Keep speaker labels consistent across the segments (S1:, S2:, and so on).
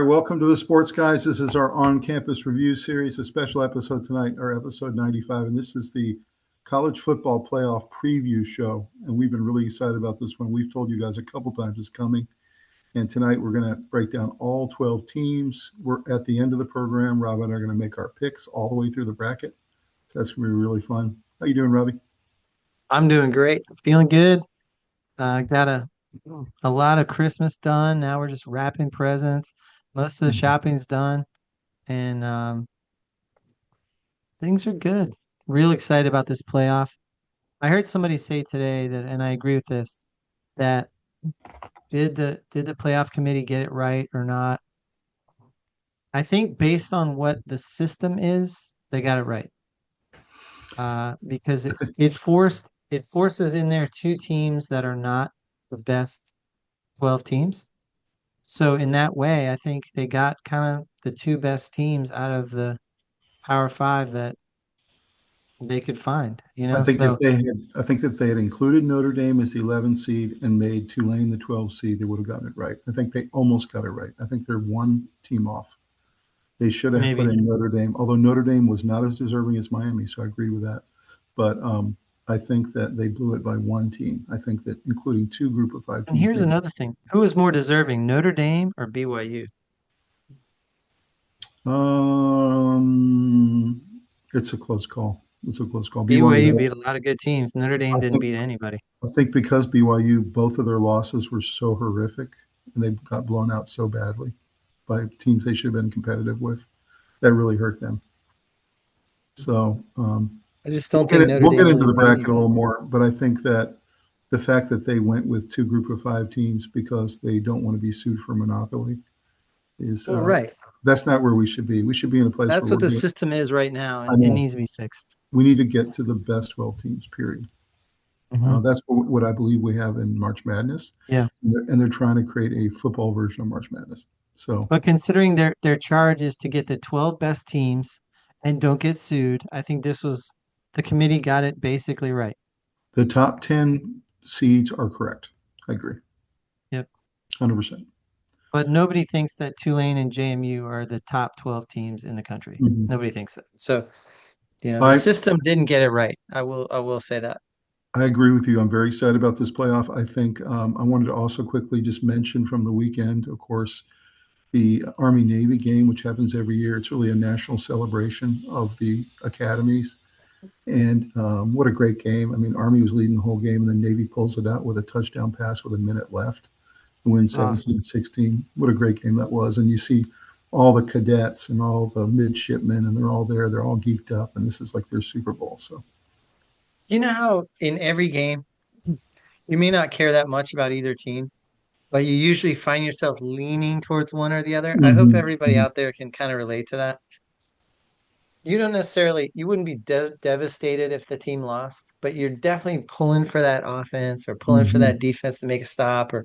S1: right, welcome to the Sports Guys. This is our on-campus review series, a special episode tonight, our episode 95, and this is the college football playoff preview show, and we've been really excited about this one. We've told you guys a couple times it's coming, and tonight we're going to break down all 12 teams. We're at the end of the program. Rob and I are going to make our picks all the way through the bracket, so that's going to be really fun. How you doing, Robbie?
S2: I'm doing great. Feeling good. Got a lot of Christmas done. Now we're just wrapping presents. Most of the shopping's done, and things are good. Real excited about this playoff. I heard somebody say today that, and I agree with this, that did the playoff committee get it right or not? I think based on what the system is, they got it right. Because it forces in there two teams that are not the best 12 teams. So in that way, I think they got kind of the two best teams out of the Power Five that they could find, you
S1: I
S2: know?
S1: think if
S2: So
S1: they had, I think if they had included Notre Dame as the 11th seed and made Tulane the 12th seed, they would have gotten it right. I think they almost got it right. I think they're one team off. They should have put
S2: maybe.
S1: in Notre Dame, although Notre Dame was not as deserving as Miami, so I agree with that. But I think that they blew it by one team. I think that including two group of five
S2: And
S1: teams,
S2: here's
S1: they
S2: another thing. Who is more deserving, Notre Dame or BYU?
S1: um, it's a close call. It's a close call.
S2: BYU
S1: BYU,
S2: beat a lot of good teams. Notre Dame
S1: I
S2: didn't
S1: think
S2: beat anybody.
S1: I think because BYU, both of their losses were so horrific and they got blown out so badly by teams they should have been competitive with, that really hurt them. So
S2: I just don't think Notre
S1: we'll
S2: Dame
S1: get into
S2: really
S1: the
S2: beat
S1: bracket a
S2: anybody.
S1: little more, but I think that the fact that they went with two group of five teams because they don't want to be sued for monopoly is
S2: Well, right.
S1: that's not where we should be. We should be in a place where
S2: That's what
S1: we're
S2: the
S1: doing.
S2: system is right now,
S1: I
S2: and it
S1: know
S2: needs to be fixed.
S1: we need to get to the best 12 teams. Period.
S2: Hmm.
S1: That's what I believe we have in March Madness,
S2: Yeah.
S1: and they're trying to create a football version of March Madness. So
S2: But considering their charge is to get the 12 best teams and don't get sued, I think the committee got it basically right.
S1: the top 10 seeds are correct. I agree,
S2: Yep.
S1: 100%.
S2: But nobody thinks that Tulane and JMU are the top 12 teams in the country.
S1: Mhm.
S2: Nobody thinks that. So, the
S1: I
S2: system didn't get it right. I will say that.
S1: I agree with you. I'm very excited about this playoff. I think I wanted to also quickly just mention from the weekend, of course, the Army Navy game, which happens every year. It's really a national celebration of the academies. And what a great game. I mean, Army was leading the whole game, and then Navy pulls it out with a touchdown pass with a minute left and wins
S2: Awesome.
S1: 17-16. What a great game that was. And you see all the cadets and all the midshipmen, and they're all there. They're all geeked up, and this is like their Super Bowl. So,
S2: You know how in every game, you may not care that much about either team, but you usually find yourself leaning towards one or the other. I hope
S1: mhm,
S2: everybody
S1: mhm,
S2: out there can kind of relate to that. You wouldn't be devastated if the team lost, but you're definitely pulling for that offense or pulling for that
S1: mhm,
S2: defense to make a stop, or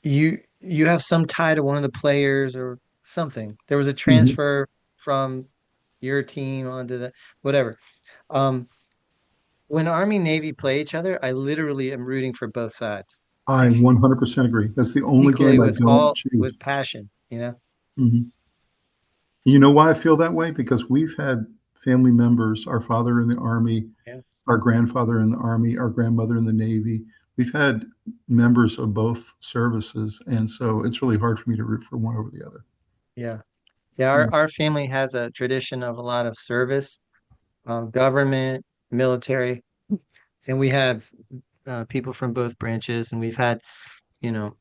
S2: you have some tie to one of the players or something. There was a
S1: mhm.
S2: transfer from your team onto the whatever. Um, when Army Navy play each other, I literally am rooting for both sides,
S1: I
S2: like
S1: 100% agree. That's the only
S2: equally
S1: game I
S2: with
S1: don't
S2: all
S1: choose.
S2: with passion, you know?
S1: Mhm. You know why I feel that way? Because we've had family members, our father in the Army,
S2: Yeah.
S1: our grandfather in the Army, our grandmother in the Navy. We've had members of both services, and so it's really hard for me to root for one over the other.
S2: Yeah. Yeah, our,
S1: Yes.
S2: our family has a tradition of a lot of service, government, military, and we have people from both branches, and we've had, you know,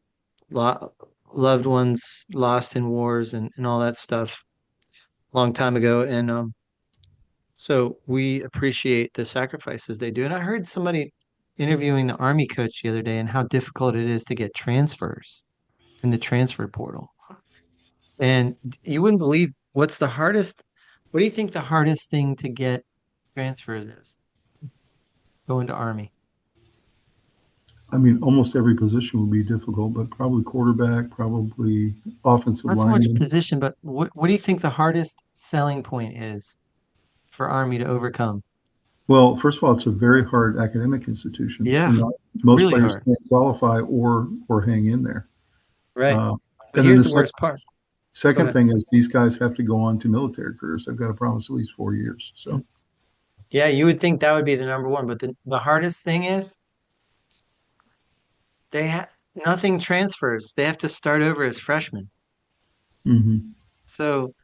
S2: lo loved ones lost in wars and all that stuff a long time ago. And so we appreciate the sacrifices they do. And I heard somebody interviewing the Army coach the other day and how difficult it is to get transfers in the transfer portal. And you wouldn't believe what do you think the hardest thing to get transferred is? Going to Army.
S1: I mean, almost every position would be difficult, but probably quarterback, probably offensive
S2: Not so much
S1: lineman.
S2: position, but what do you think the hardest selling point is for Army to overcome?
S1: Well, first of all, it's a very hard academic institution, so
S2: Yeah,
S1: not, most
S2: really
S1: players
S2: hard.
S1: can't qualify or hang in there.
S2: Right. But
S1: And then
S2: here's
S1: the
S2: the worst part. Go
S1: second
S2: ahead.
S1: thing is these guys have to go on to military careers. They've got to promise at least 4 years. So
S2: Yeah, you would think that would be the number one, but the hardest thing is they have nothing transfers. They have to start over as freshmen.
S1: mhm.
S2: So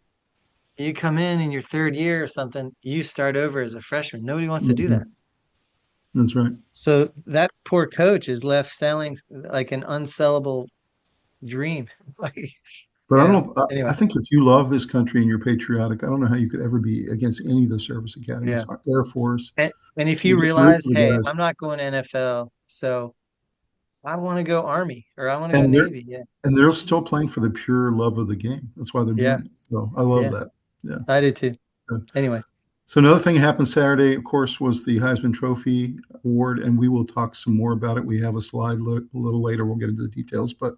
S2: you come in your third year or something, you start over as a freshman. Nobody wants to do that.
S1: Mhm. That's right.
S2: So that poor coach is left selling like an unsellable dream. Like,
S1: But I don't know. I
S2: anyway,
S1: think if you love this country and you're patriotic, I don't know how you could ever be against any of the service academies,
S2: yeah.
S1: Air Force.
S2: And if
S1: You
S2: you
S1: just root
S2: realize,
S1: for the
S2: hey,
S1: guys,
S2: I'm not going NFL, so I want to go Army or I want to go
S1: and
S2: Navy. Yeah.
S1: they're still playing for the pure love of the game. That's why they're
S2: Yeah.
S1: doing it. So I love
S2: Yeah.
S1: that. Yeah.
S2: I do too.
S1: Good.
S2: Anyway,
S1: So another thing that happened Saturday, of course, was the Heisman Trophy award, and we will talk some more about it. We have a slide a little later. We'll get into the details, but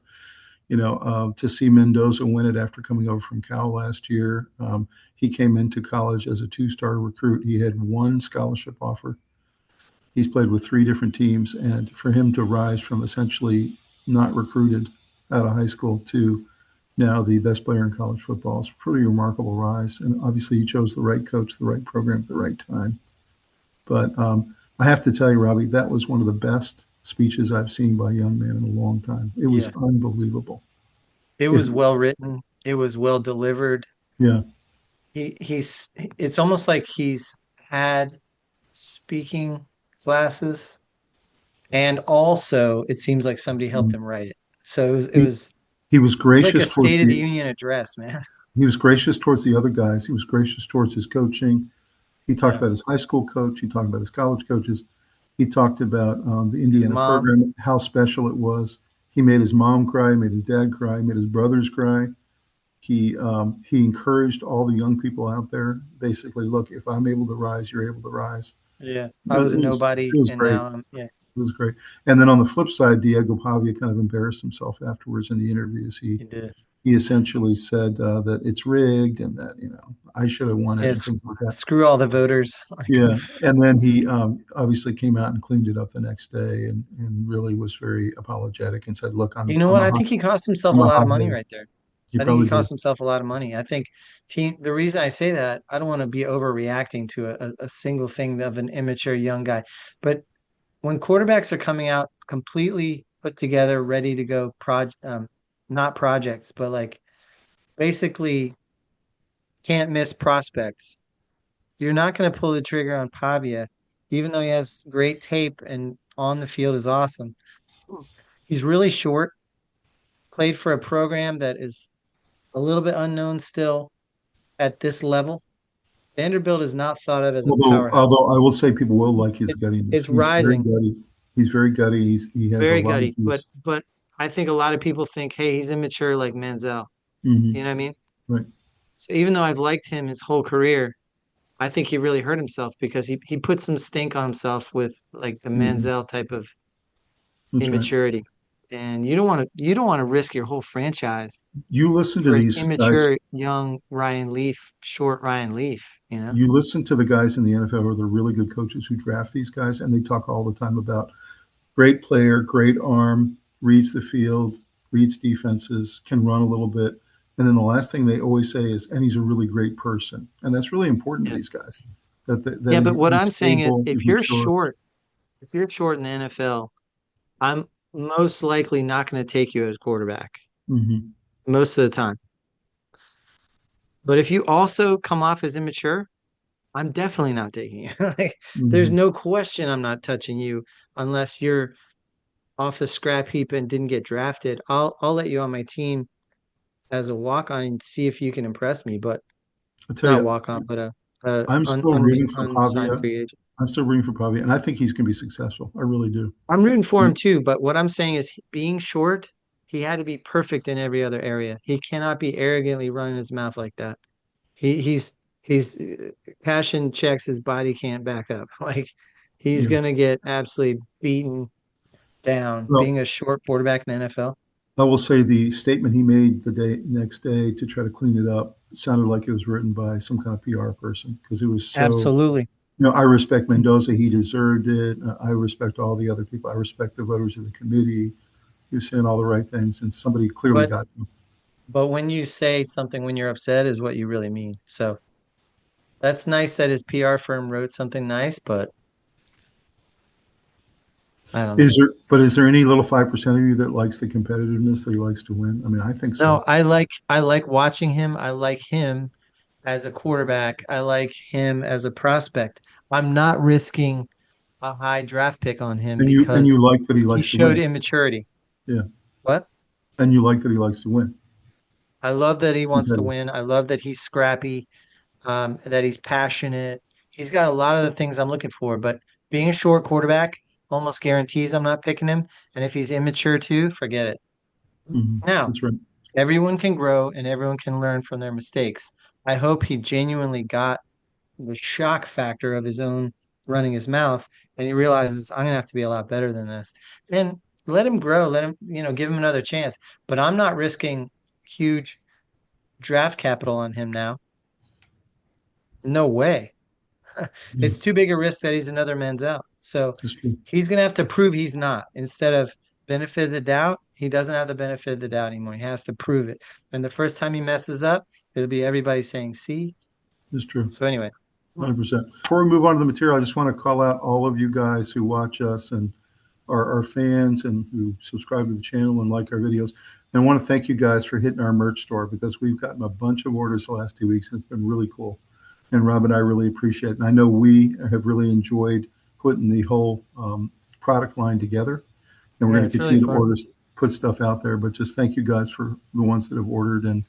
S1: to see Mendoza win it after coming over from Cal last year, he came into college as a two-star recruit. He had one scholarship offer. He's played with three different teams, and for him to rise from essentially not recruited out of high school to now the best player in college football is a pretty remarkable rise. And obviously, he chose the right coach, the right program at the right time. But I have to tell you, Robbie, that was one of the best speeches I've seen by a young man in a long time. It was
S2: yeah,
S1: unbelievable.
S2: it
S1: If
S2: was well written. It was well delivered.
S1: yeah,
S2: It's almost like he's had speaking classes and also it seems like somebody helped him write it. So
S1: he he was
S2: it was like a
S1: gracious towards
S2: State of the
S1: the
S2: Union address, man.
S1: he was gracious towards the other guys. He was gracious towards his coaching. He talked
S2: Yeah.
S1: about his high school coach. He talked about his college coaches. He talked about the
S2: His
S1: Indiana
S2: mom.
S1: program, how special it was. He made his mom cry, made his dad cry, made his brothers cry. He encouraged all the young people out there. Basically, look, if I'm able to rise, you're able to rise.
S2: Yeah. I was a
S1: It
S2: nobody
S1: was
S2: and
S1: great.
S2: now I'm yeah,
S1: It was great. And then on the flip side, Diego Pavia kind of embarrassed himself afterwards in the interviews.
S2: he did.
S1: He essentially said that it's rigged and that I should have won it and
S2: It's
S1: things like that.
S2: screw all the voters. Like,
S1: Yeah, and then he obviously came out and cleaned it up the next day and really was very apologetic and said, "Look,
S2: you know
S1: I'm
S2: what?
S1: a
S2: I
S1: hot
S2: think he cost himself
S1: I'm
S2: a
S1: a
S2: lot of money
S1: hothead."
S2: right there.
S1: He
S2: I think he
S1: probably did.
S2: cost himself a lot of money. I think the reason I say that, I don't want to be overreacting to a single thing of an immature young guy. But when quarterbacks are coming out completely put together, ready to go, not projects, but like basically can't miss prospects, you're not going to pull the trigger on Pavia, even though he has great tape and on the field is awesome. He's really short, played for a program that is a little bit unknown still at this level. Vanderbilt is not thought of as a powerhouse.
S1: Although I will say people will like his
S2: It,
S1: guttiness.
S2: it's
S1: He's very
S2: rising,
S1: gutty. He's very gutty. He has a
S2: very
S1: lot of
S2: gutty,
S1: juice.
S2: but I think a lot of people think, hey, he's immature like Manziel. You know what I mean?
S1: Right.
S2: So even though I've liked him his whole career, I think he really hurt himself because he put some stink on himself with like the
S1: Mhm.
S2: Manziel type of
S1: That's right.
S2: immaturity. And you don't want to risk your whole franchise
S1: You listen to
S2: for an
S1: these guys.
S2: immature young Ryan Leaf, short Ryan Leaf, you know?
S1: You listen to the guys in the NFL or the really good coaches who draft these guys, and they talk all the time about great player, great arm, reads the field, reads defenses, can run a little bit. And then the last thing they always say is, and he's a really great person. And that's really important to
S2: Yeah.
S1: these guys. That
S2: Yeah, but what
S1: he's
S2: I'm saying is
S1: stable, he's mature.
S2: if you're short in the NFL, I'm most likely not going to take you as quarterback
S1: Hmm.
S2: most of the time. But if you also come off as immature, I'm definitely not taking you. Like, there's
S1: Hmm.
S2: no question I'm not touching you unless you're off the scrap heap and didn't get drafted. I'll let you on my team as a walk on and see if you can impress me, but
S1: I tell
S2: not
S1: you,
S2: walk on, but a
S1: I'm still rooting for
S2: unsigned
S1: Pavia.
S2: free agent.
S1: I'm still rooting for Pavia, and I think he's going to be successful. I really do.
S2: I'm rooting for him too, but what I'm saying is being short, he had to be perfect in every other area. He cannot be arrogantly running his mouth like that. He's cashing checks his body can't back up. Like he's
S1: Yeah.
S2: gonna get absolutely beaten down
S1: Well,
S2: being a short quarterback in the NFL.
S1: I will say the statement he made the next day to try to clean it up sounded like it was written by some kind of PR person because it was so.
S2: Absolutely.
S1: I respect Mendoza. He deserved it. I respect all the other people. I respect the voters of the committee. He was saying all the right things, and somebody clearly
S2: But
S1: got to him.
S2: But when you say something when you're upset is what you really mean. So that's nice that his PR firm wrote something nice, but I don't know.
S1: Is there any little 5% of you that likes the competitiveness that he likes to win? I mean, I think so.
S2: No, I like watching him. I like him as a quarterback. I like him as a prospect. I'm not risking a high draft pick on him
S1: And you
S2: because
S1: like that he
S2: he
S1: likes to
S2: showed
S1: win.
S2: immaturity.
S1: Yeah.
S2: What?
S1: And you like that he likes to win.
S2: I love that he wants to
S1: Competitive.
S2: win. I love that he's scrappy, that he's passionate. He's got a lot of the things I'm looking for, but being a short quarterback almost guarantees I'm not picking him. And if he's immature too, forget it. Now,
S1: That's right.
S2: everyone can grow and everyone can learn from their mistakes. I hope he genuinely got the shock factor of his own running his mouth and he realizes I'm gonna have to be a lot better than this. And let him grow, let him, give him another chance. But I'm not risking huge draft capital on him now. No way.
S1: Yeah,
S2: It's too big a risk that he's another man's out. So
S1: that's true.
S2: he's gonna have to prove he's not. Instead of benefit of the doubt, he doesn't have the benefit of the doubt anymore. He has to prove it. And the first time he messes up, it'll be everybody saying, see?
S1: That's true.
S2: So anyway,
S1: 100%. Before we move on to the material, I just want to call out all of you guys who watch us and are fans and who subscribe to the channel and like our videos. And I want to thank you guys for hitting our merch store because we've gotten a bunch of orders the last 2 weeks and it's been really cool. And Rob and I really appreciate it. And I know we have really enjoyed putting the whole product line together. And we're
S2: yeah,
S1: going to
S2: it's really
S1: continue to
S2: fun.
S1: order, put stuff out there. But just thank you guys for the ones that have ordered. And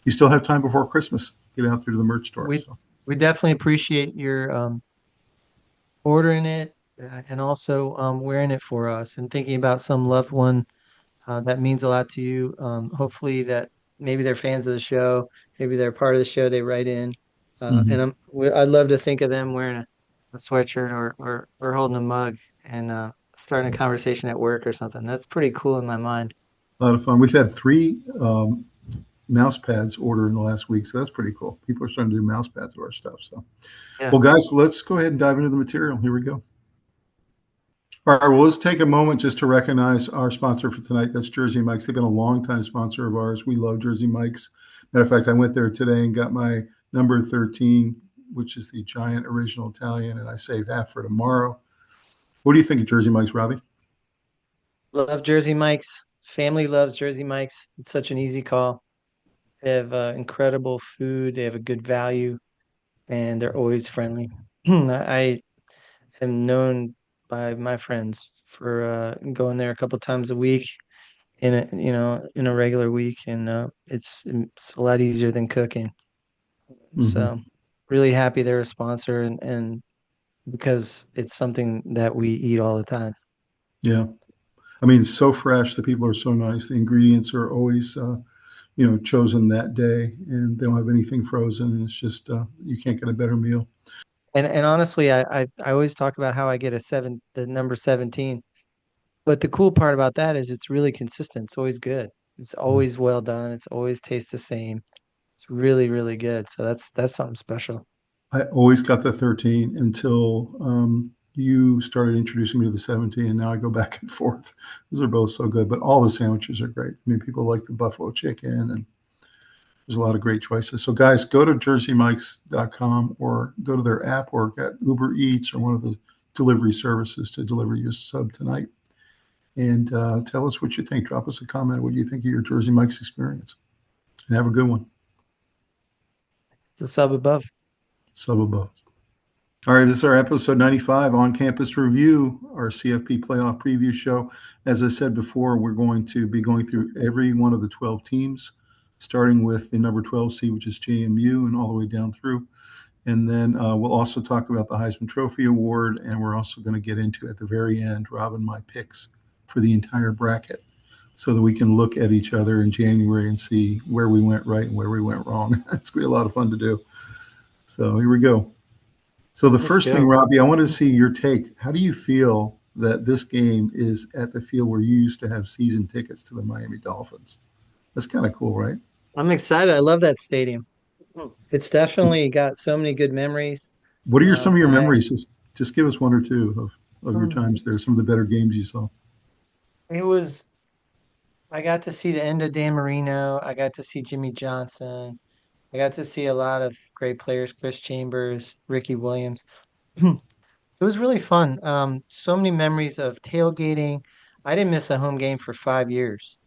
S1: you still have time before Christmas. Get out there to the merch store.
S2: We
S1: So
S2: we definitely appreciate your ordering it and also wearing it for us and thinking about some loved one that means a lot to you. Hopefully that maybe they're fans of the show, maybe they're part of the show. They write in, and
S1: mhm.
S2: I'd love to think of them wearing a sweatshirt or holding a mug and starting a conversation at work or something. That's pretty cool in my mind.
S1: A lot of fun. We've had three mouse pads order in the last week, so that's pretty cool. People are starting to do mouse pads of our stuff. So,
S2: Yeah,
S1: well, guys, let's go ahead and dive into the material. Here we go. All right, well, let's take a moment just to recognize our sponsor for tonight. That's Jersey Mike's. They've been a longtime sponsor of ours. We love Jersey Mike's. Matter of fact, I went there today and got my number 13, which is the giant original Italian, and I saved half for tomorrow. What do you think of Jersey Mike's, Robbie?
S2: love Jersey Mike's. Family loves Jersey Mike's. It's such an easy call. They have incredible food. They have a good value, and they're always friendly. I am known by my friends for going there a couple times a week in a regular week, and it's a lot easier than cooking.
S1: Mm-hmm.
S2: So really happy they're a sponsor, and because it's something that we eat all the time.
S1: Yeah. I mean, it's so fresh. The people are so nice. The ingredients are always, chosen that day, and they don't have anything frozen. And it's just you can't get a better meal.
S2: And honestly, I always talk about how I get the number 17. But the cool part about that is it's really consistent. It's always good. It's always well done. It's always tastes the same. It's really, really good. So that's something special.
S1: I always got the 13 until you started introducing me to the 17, and now I go back and forth. Those are both so good, but all the sandwiches are great. I mean, people like the buffalo chicken, and there's a lot of great choices. So, guys, go to jerseymikes.com or go to their app or get Uber Eats or one of the delivery services to deliver you a sub tonight. And tell us what you think. Drop us a comment. What do you think of your Jersey Mike's experience? And have a good one.
S2: It's a sub above.
S1: Sub above. All right, this is our episode 95 on campus review, our CFP playoff preview show. As I said before, we're going to be going through every one of the 12 teams, starting with the number 12 seed, which is JMU, and all the way down through. And then we'll also talk about the Heisman Trophy Award, and we're also going to get into, at the very end, Rob and my picks for the entire bracket so that we can look at each other in January and see where we went right and where we went wrong. It's going to be a lot of fun to do. So here we go. So the
S2: Let's
S1: first thing,
S2: go.
S1: Robbie, I wanted to see your take. How do you feel that this game is at the field where you used to have season tickets to the Miami Dolphins? That's kind of cool, right?
S2: I'm excited. I love that stadium. It's definitely got so many good memories.
S1: What are some of your
S2: I
S1: memories? Just give us one or two of your
S2: um,
S1: times there, some of the better games you saw.
S2: it was I got to see the end of Dan Marino. I got to see Jimmy Johnson. I got to see a lot of great players, Chris Chambers, Ricky Williams. It was really fun. So many memories of tailgating. I didn't miss a home game for 5 years.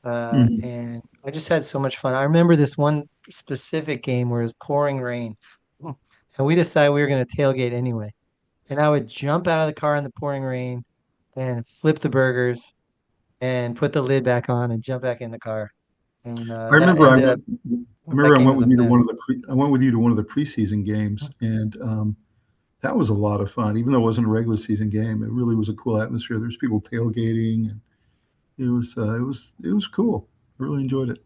S1: Mhm.
S2: And I just had so much fun. I remember this one specific game where it was pouring rain, and we decided we were going to tailgate anyway. And I would jump out of the car in the pouring rain and flip the burgers and put the lid back on and jump back in the car. And
S1: I
S2: that
S1: remember I
S2: ended up
S1: went. I
S2: that
S1: remember I
S2: game
S1: went
S2: was a
S1: with you to one
S2: mess.
S1: of I went with you to one of the preseason games, and that was a lot of fun. Even though it wasn't a regular season game, it really was a cool atmosphere. There's people tailgating, and it was cool. I really enjoyed it.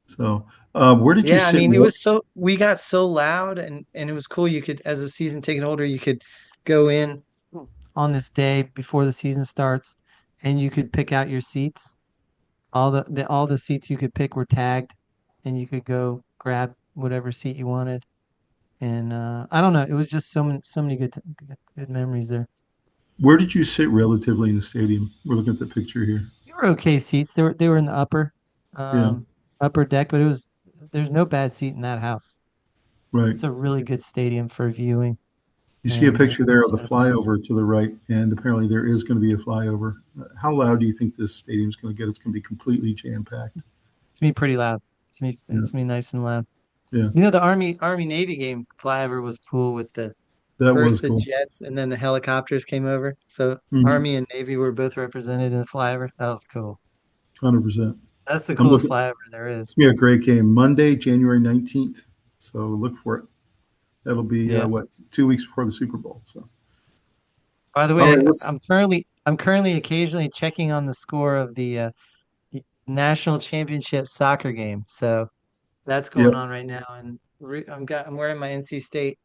S1: So, where did you
S2: Yeah, I
S1: sit?
S2: mean, it was so we got so loud and it was cool. You could, as a season ticket holder, you could go in on this day before the season starts and you could pick out your seats. All the seats you could pick were tagged and you could go grab whatever seat you wanted. And I don't know, it was just so many good memories there.
S1: Where did you sit relatively in the stadium? We're looking at the picture here.
S2: They were okay seats. They were in the
S1: Yeah,
S2: um upper deck, but it was there's no bad seat in that house.
S1: right.
S2: It's a really good stadium for viewing.
S1: You see a
S2: And
S1: picture there of the
S2: so nice.
S1: flyover to the right, and apparently there is going to be a flyover. How loud do you think this stadium's going to get? It's going to be completely jam packed.
S2: It's gonna be pretty loud.
S1: Yeah,
S2: It's gonna be nice and loud.
S1: yeah,
S2: You know, the Army Navy game flyover was cool with the
S1: that was
S2: first the
S1: cool.
S2: jets and then the helicopters came over. So
S1: Hmm.
S2: Army and Navy were both represented in the flyover. That was cool.
S1: 100%.
S2: That's the
S1: I'm
S2: coolest
S1: looking.
S2: flyover there is.
S1: It's gonna be a great game. Monday, January 19th. So look for it. That'll be
S2: Yeah.
S1: what, 2 weeks before the Super Bowl. So
S2: By the
S1: all
S2: way,
S1: right, let's.
S2: I'm currently occasionally checking on the score of the national championship soccer game. So that's going
S1: Yep.
S2: on right now, and I'm wearing my NC State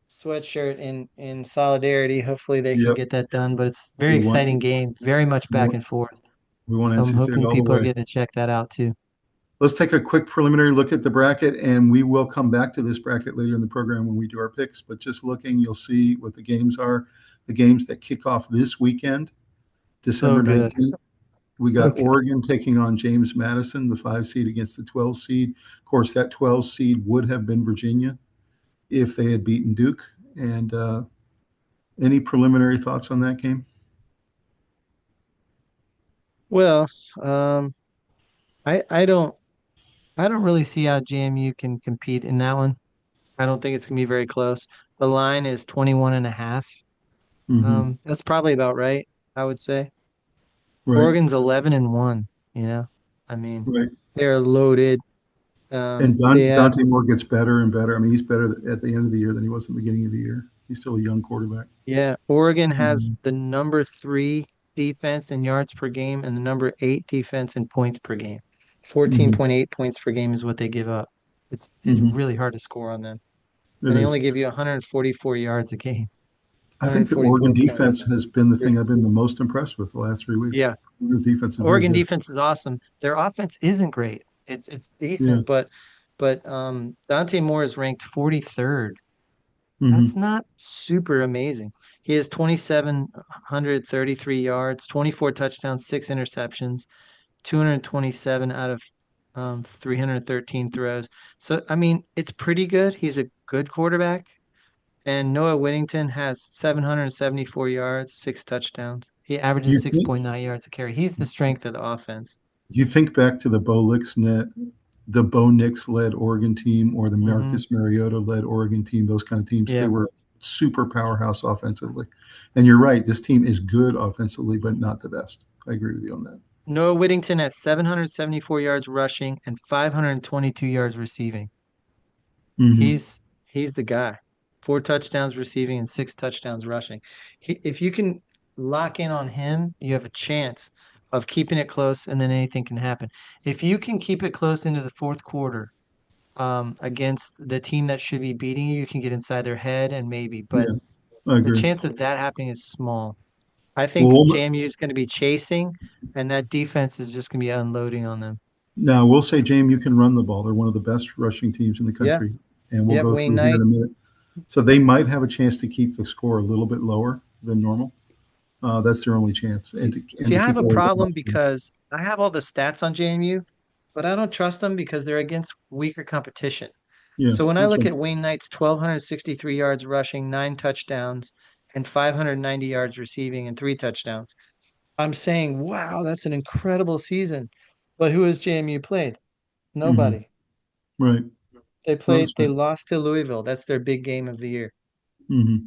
S2: sweatshirt in solidarity. Hopefully they can
S1: Yep.
S2: get that done, but it's a very
S1: We want.
S2: exciting game, very much
S1: We
S2: back
S1: want,
S2: and forth.
S1: we want
S2: So I'm
S1: NC State
S2: hoping
S1: all the
S2: people are
S1: way.
S2: getting to check that out too.
S1: Let's take a quick preliminary look at the bracket, and we will come back to this bracket later in the program when we do our picks. But just looking, you'll see what the games are. The games that kick off this weekend,
S2: So
S1: December
S2: good.
S1: 19th. We
S2: So
S1: got
S2: good.
S1: Oregon taking on James Madison, the 5 seed against the 12 seed. Of course, that 12 seed would have been Virginia if they had beaten Duke. And any preliminary thoughts on that game?
S2: Well, um, I I don't really see how JMU can compete in that one. I don't think it's gonna be very close. The line is 21 and a half.
S1: Mm-hmm.
S2: That's probably about right, I would say.
S1: Right,
S2: Oregon's 11 and 1, you know. I mean,
S1: right.
S2: they're loaded.
S1: And
S2: They have
S1: Dante Moore gets better and better. I mean, he's better at the end of the year than he was at the beginning of the year. He's still a young quarterback.
S2: Yeah, Oregon
S1: Mhm.
S2: has the number three defense in yards per game and the number eight defense in points per game.
S1: Mhm.
S2: 14.8 points per game is what they give up. It's
S1: Mhm.
S2: really hard to score on them.
S1: It
S2: And they
S1: is.
S2: only give you 144 yards a game,
S1: I think the Oregon
S2: 144 points.
S1: defense has been the
S2: Good.
S1: thing I've been the most impressed with the last 3 weeks.
S2: Yeah,
S1: Oregon's defense is very
S2: Oregon
S1: good.
S2: defense is awesome. Their offense isn't great. It's
S1: Yeah.
S2: decent, but Dante Moore is ranked 43rd. That's
S1: Hmm.
S2: not super amazing. He has 2,733 yards, 24 touchdowns, six interceptions, 227 out of 313 throws. So, I mean, it's pretty good. He's a good quarterback. And Noah Whittington has 774 yards, six touchdowns. He averages
S1: You think
S2: 6.9 yards a carry. He's the strength of the offense.
S1: you think back to the Bo Nix led Oregon team or the
S2: Hmm.
S1: Marcus Mariota led Oregon team, those kind of teams, they
S2: Yeah.
S1: were super powerhouse offensively. And you're right, this team is good offensively, but not the best. I agree with you on that.
S2: Noah Whittington has 774 yards rushing and 522 yards receiving.
S1: Hmm.
S2: He's the guy. Four touchdowns receiving and six touchdowns rushing. If you can lock in on him, you have a chance of keeping it close, and then anything can happen. If you can keep it close into the fourth quarter, against the team that should be beating you, you can get inside their head and maybe, but
S1: Yeah, I
S2: the
S1: agree.
S2: chance of that happening is small. I think
S1: Well,
S2: JMU is going to be chasing, and that defense is just going to be unloading on them.
S1: now we'll say, James, you can run the ball. They're one of the best rushing teams in the
S2: Yeah.
S1: country, and we'll
S2: Yep.
S1: go
S2: Wayne
S1: through here in
S2: Knight.
S1: a minute. So they might have a chance to keep the score a little bit lower than normal. That's their only chance. And
S2: See,
S1: to
S2: I have
S1: keep
S2: a
S1: all the
S2: problem
S1: bluff.
S2: because I have all the stats on JMU, but I don't trust them because they're against weaker competition.
S1: Yeah,
S2: So when I
S1: that's
S2: look
S1: right.
S2: at Wayne Knight's 1,263 yards rushing, 9 touchdowns, and 590 yards receiving and 3 touchdowns, I'm saying, wow, that's an incredible season. But who has JMU played?
S1: Hmm.
S2: Nobody.
S1: Right. No, that's
S2: They
S1: right.
S2: lost to Louisville. That's their big game of the year.
S1: Hmm.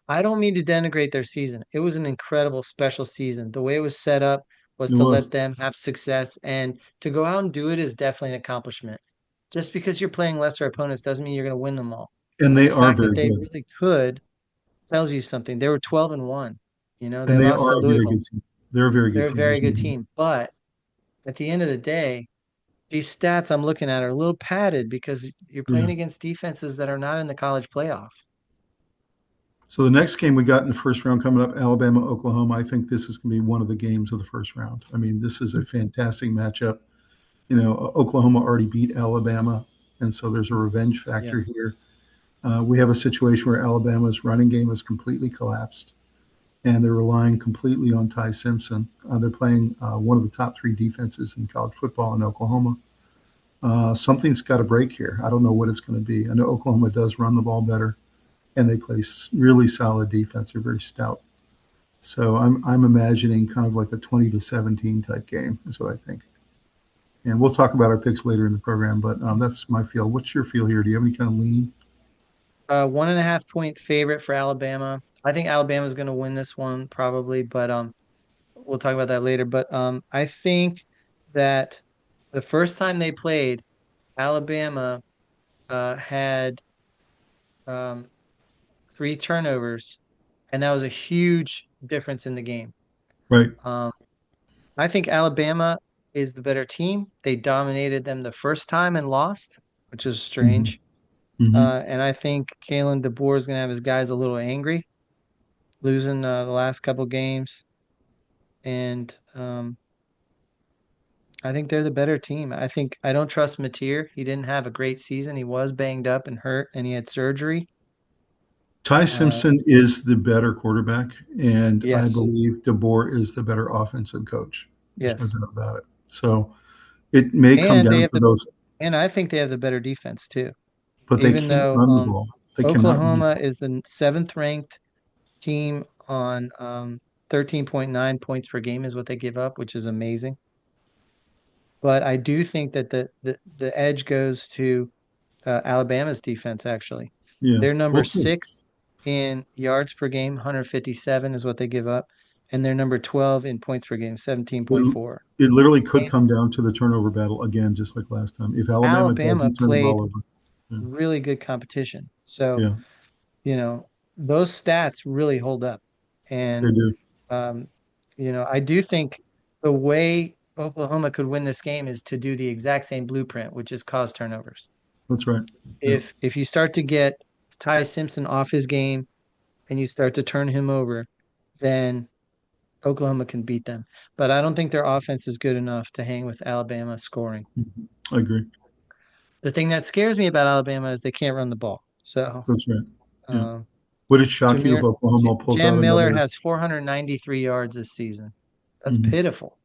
S2: I don't mean to denigrate their season. It was an incredible special season. The way it was set up was
S1: It
S2: to
S1: was.
S2: let them have success, and to go out and do it is definitely an accomplishment. Just because you're playing lesser opponents doesn't mean you're going to win them all.
S1: And
S2: And
S1: they
S2: the
S1: are
S2: fact that
S1: very
S2: they
S1: good.
S2: really could tells you something. They were 12-1. They
S1: And they
S2: lost
S1: are
S2: to
S1: a very
S2: Louisville.
S1: good team. They're a very
S2: They're
S1: good
S2: a
S1: team.
S2: very
S1: There's no
S2: good
S1: doubt.
S2: team. But at the end of the day, these stats I'm looking at are a little padded because you're playing
S1: Yeah.
S2: against defenses that are not in the college playoff.
S1: So the next game we got in the first round coming up, Alabama, Oklahoma. I think this is going to be one of the games of the first round. I mean, this is a fantastic matchup. Oklahoma already beat Alabama, and so there's a revenge
S2: Yeah.
S1: factor here. We have a situation where Alabama's running game has completely collapsed, and they're relying completely on Ty Simpson. They're playing one of the top three defenses in college football in Oklahoma. Something's got to break here. I don't know what it's going to be. I know Oklahoma does run the ball better, and they play really solid defense. They're very stout. So I'm imagining kind of like a 20-17 type game is what I think. And we'll talk about our picks later in the program, but that's my feel. What's your feel here? Do you have any kind of lean?
S2: 1.5 point favorite for Alabama. I think Alabama's going to win this one probably, but we'll talk about that later. But I think that the first time they played, Alabama had um, 3 turnovers, and that was a huge difference in the game.
S1: Right.
S2: Um, I think Alabama is the better team. They dominated them the first time and lost, which is
S1: Hmm.
S2: strange.
S1: Hmm.
S2: And I think Kalen DeBoer is going to have his guys a little angry, losing the last couple games. And I think they're the better team. I don't trust Mateer. He didn't have a great season. He was banged up and hurt, and he had surgery.
S1: Ty
S2: Uh,
S1: Simpson is the better quarterback, and I
S2: yes,
S1: believe DeBoer is the better offensive coach. There's no
S2: yes,
S1: doubt about it. So it may come
S2: and they
S1: down
S2: have
S1: to those,
S2: and I think they have the better defense too.
S1: but they
S2: Even
S1: can't
S2: though
S1: run the ball. They cannot run the
S2: Oklahoma
S1: ball.
S2: is the seventh ranked team on 13.9 points per game is what they give up, which is amazing. But I do think that the edge goes to Alabama's defense, actually.
S1: Yeah,
S2: They're
S1: we'll
S2: number
S1: see.
S2: six in yards per game, 157 is what they give up. And they're number 12 in points per game,
S1: It,
S2: 17.4.
S1: it literally could
S2: And
S1: come down to the turnover battle again, just like last time. If Alabama
S2: Alabama
S1: doesn't turn the ball
S2: played
S1: over, yeah,
S2: really good competition. So,
S1: yeah,
S2: you know, those stats really hold up.
S1: they
S2: And,
S1: do.
S2: um, I do think the way Oklahoma could win this game is to do the exact same blueprint, which is cause turnovers.
S1: That's right. Yeah.
S2: If you start to get Ty Simpson off his game and you start to turn him over, then Oklahoma can beat them. But I don't think their offense is good enough to hang with Alabama scoring.
S1: Mhm. I agree.
S2: The thing that scares me about Alabama is they can't run the ball. So
S1: That's right. Yeah.
S2: um,
S1: Would it shock you if
S2: Jameer,
S1: Oklahoma pulls out
S2: Jam Miller
S1: another?
S2: has 493 yards this season. That's
S1: Mhm.
S2: pitiful.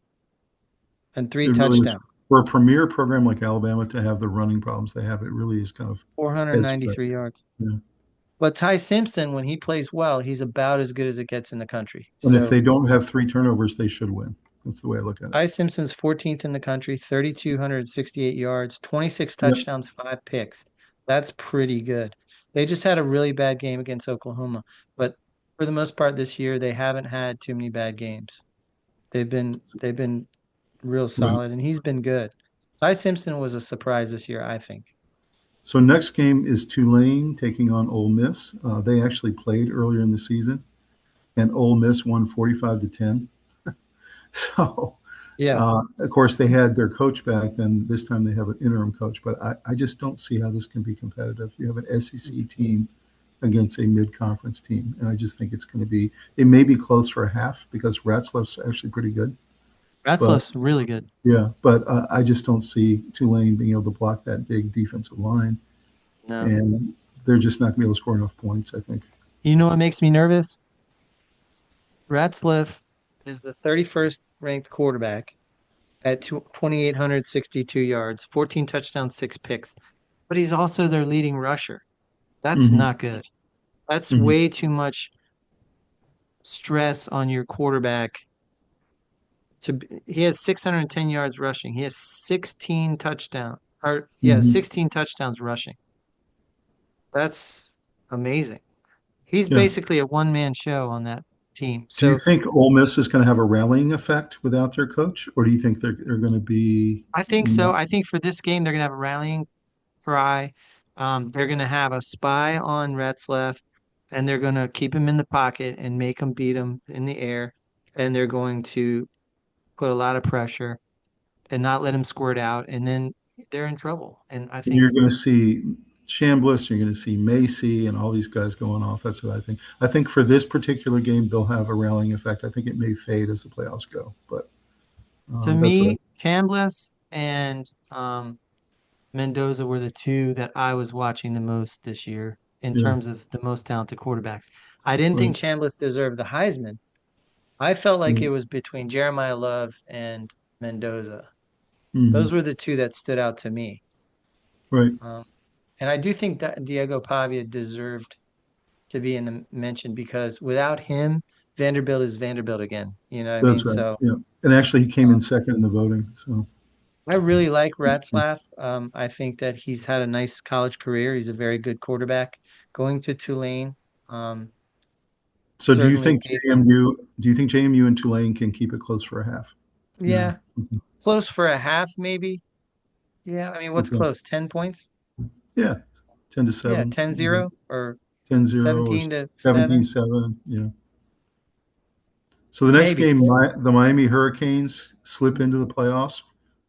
S2: And three
S1: It really is
S2: touchdowns.
S1: for a premier program like Alabama to have the running problems they have. It really is kind of head
S2: 493
S1: scratching.
S2: yards.
S1: Yeah.
S2: But Ty Simpson, when he plays well, he's about as good as it gets in the country.
S1: And if
S2: So
S1: they don't have three turnovers, they should win. That's the way I look at it.
S2: Ty Simpson's 14th in the country, 3,268 yards, 26
S1: Yep.
S2: touchdowns, 5 picks. That's pretty good. They just had a really bad game against Oklahoma, but for the most part this year, they haven't had too many bad games. They've been real
S1: Right.
S2: solid, and he's been good. Ty Simpson was a surprise this year, I think.
S1: So next game is Tulane taking on Ole Miss. They actually played earlier in the season, and Ole Miss won 45-10. So,
S2: Yeah,
S1: of course, they had their coach back, and this time they have an interim coach. But I just don't see how this can be competitive. You have an SEC team against a mid-conference team, and I just think it's going to be. It may be close for a half because Ratzlaff's actually pretty good, but
S2: Ratzlaff's really good.
S1: yeah, but I just don't see Tulane being able to block that big defensive line,
S2: No.
S1: and they're just not going to be able to score enough points. I think.
S2: You know what makes me nervous? Ratzliff is the 31st ranked quarterback at 2,862 yards, 14 touchdowns, 6 picks. But he's also their leading rusher. That's
S1: Hmm.
S2: not good. That's
S1: Hmm.
S2: way too much stress on your quarterback. He has 610 yards rushing. He has 16 touchdowns, or yeah,
S1: Hmm.
S2: 16 touchdowns rushing. That's amazing. He's
S1: Yeah.
S2: basically a one-man show on that team.
S1: Do you
S2: So
S1: think Ole Miss is going to have a rallying effect without their coach, or do you think they're going to be
S2: I think so.
S1: not?
S2: I think for this game, they're going to have a rallying cry. They're going to have a spy on Retzlaff, and they're going to keep him in the pocket and make him beat him in the air. And they're going to put a lot of pressure and not let him squirt out. And then they're in trouble. And I think
S1: You're going to see Chambliss, you're going to see Macy, and all these guys going off. That's what I think. I think for this particular game, they'll have a rallying effect. I think it may fade as the playoffs go, but
S2: to
S1: that's what
S2: me, Chambliss and Mendoza were the two that I was watching the most this year in
S1: yeah,
S2: terms of the most talented quarterbacks. I didn't
S1: right.
S2: think Chambliss deserved the Heisman. I felt like
S1: Yeah.
S2: it was between Jeremiah Love and Mendoza.
S1: Hmm.
S2: Those were the two that stood out to me.
S1: Right.
S2: Um, and I do think that Diego Pavia deserved to be in the mention because without him, Vanderbilt is Vanderbilt again. You know what I
S1: That's
S2: mean?
S1: right.
S2: So
S1: Yeah. And actually, he came
S2: uh,
S1: in second in the voting. So,
S2: I really like Ratzlaff. I think that he's had a nice college career. He's a very good quarterback. Going to Tulane, um,
S1: so
S2: certainly gave him,
S1: Do you think JMU and Tulane can keep it close for a half? No.
S2: yeah, close for a half, maybe. Yeah, I mean, what's
S1: Okay.
S2: close? 10 points?
S1: Yeah. 10 to
S2: Yeah,
S1: 7,
S2: ten
S1: something like
S2: zero or
S1: 10-0 or
S2: 17 to
S1: 17
S2: 7,
S1: 7. Yeah. So the next
S2: maybe.
S1: game, the Miami Hurricanes slip into the playoffs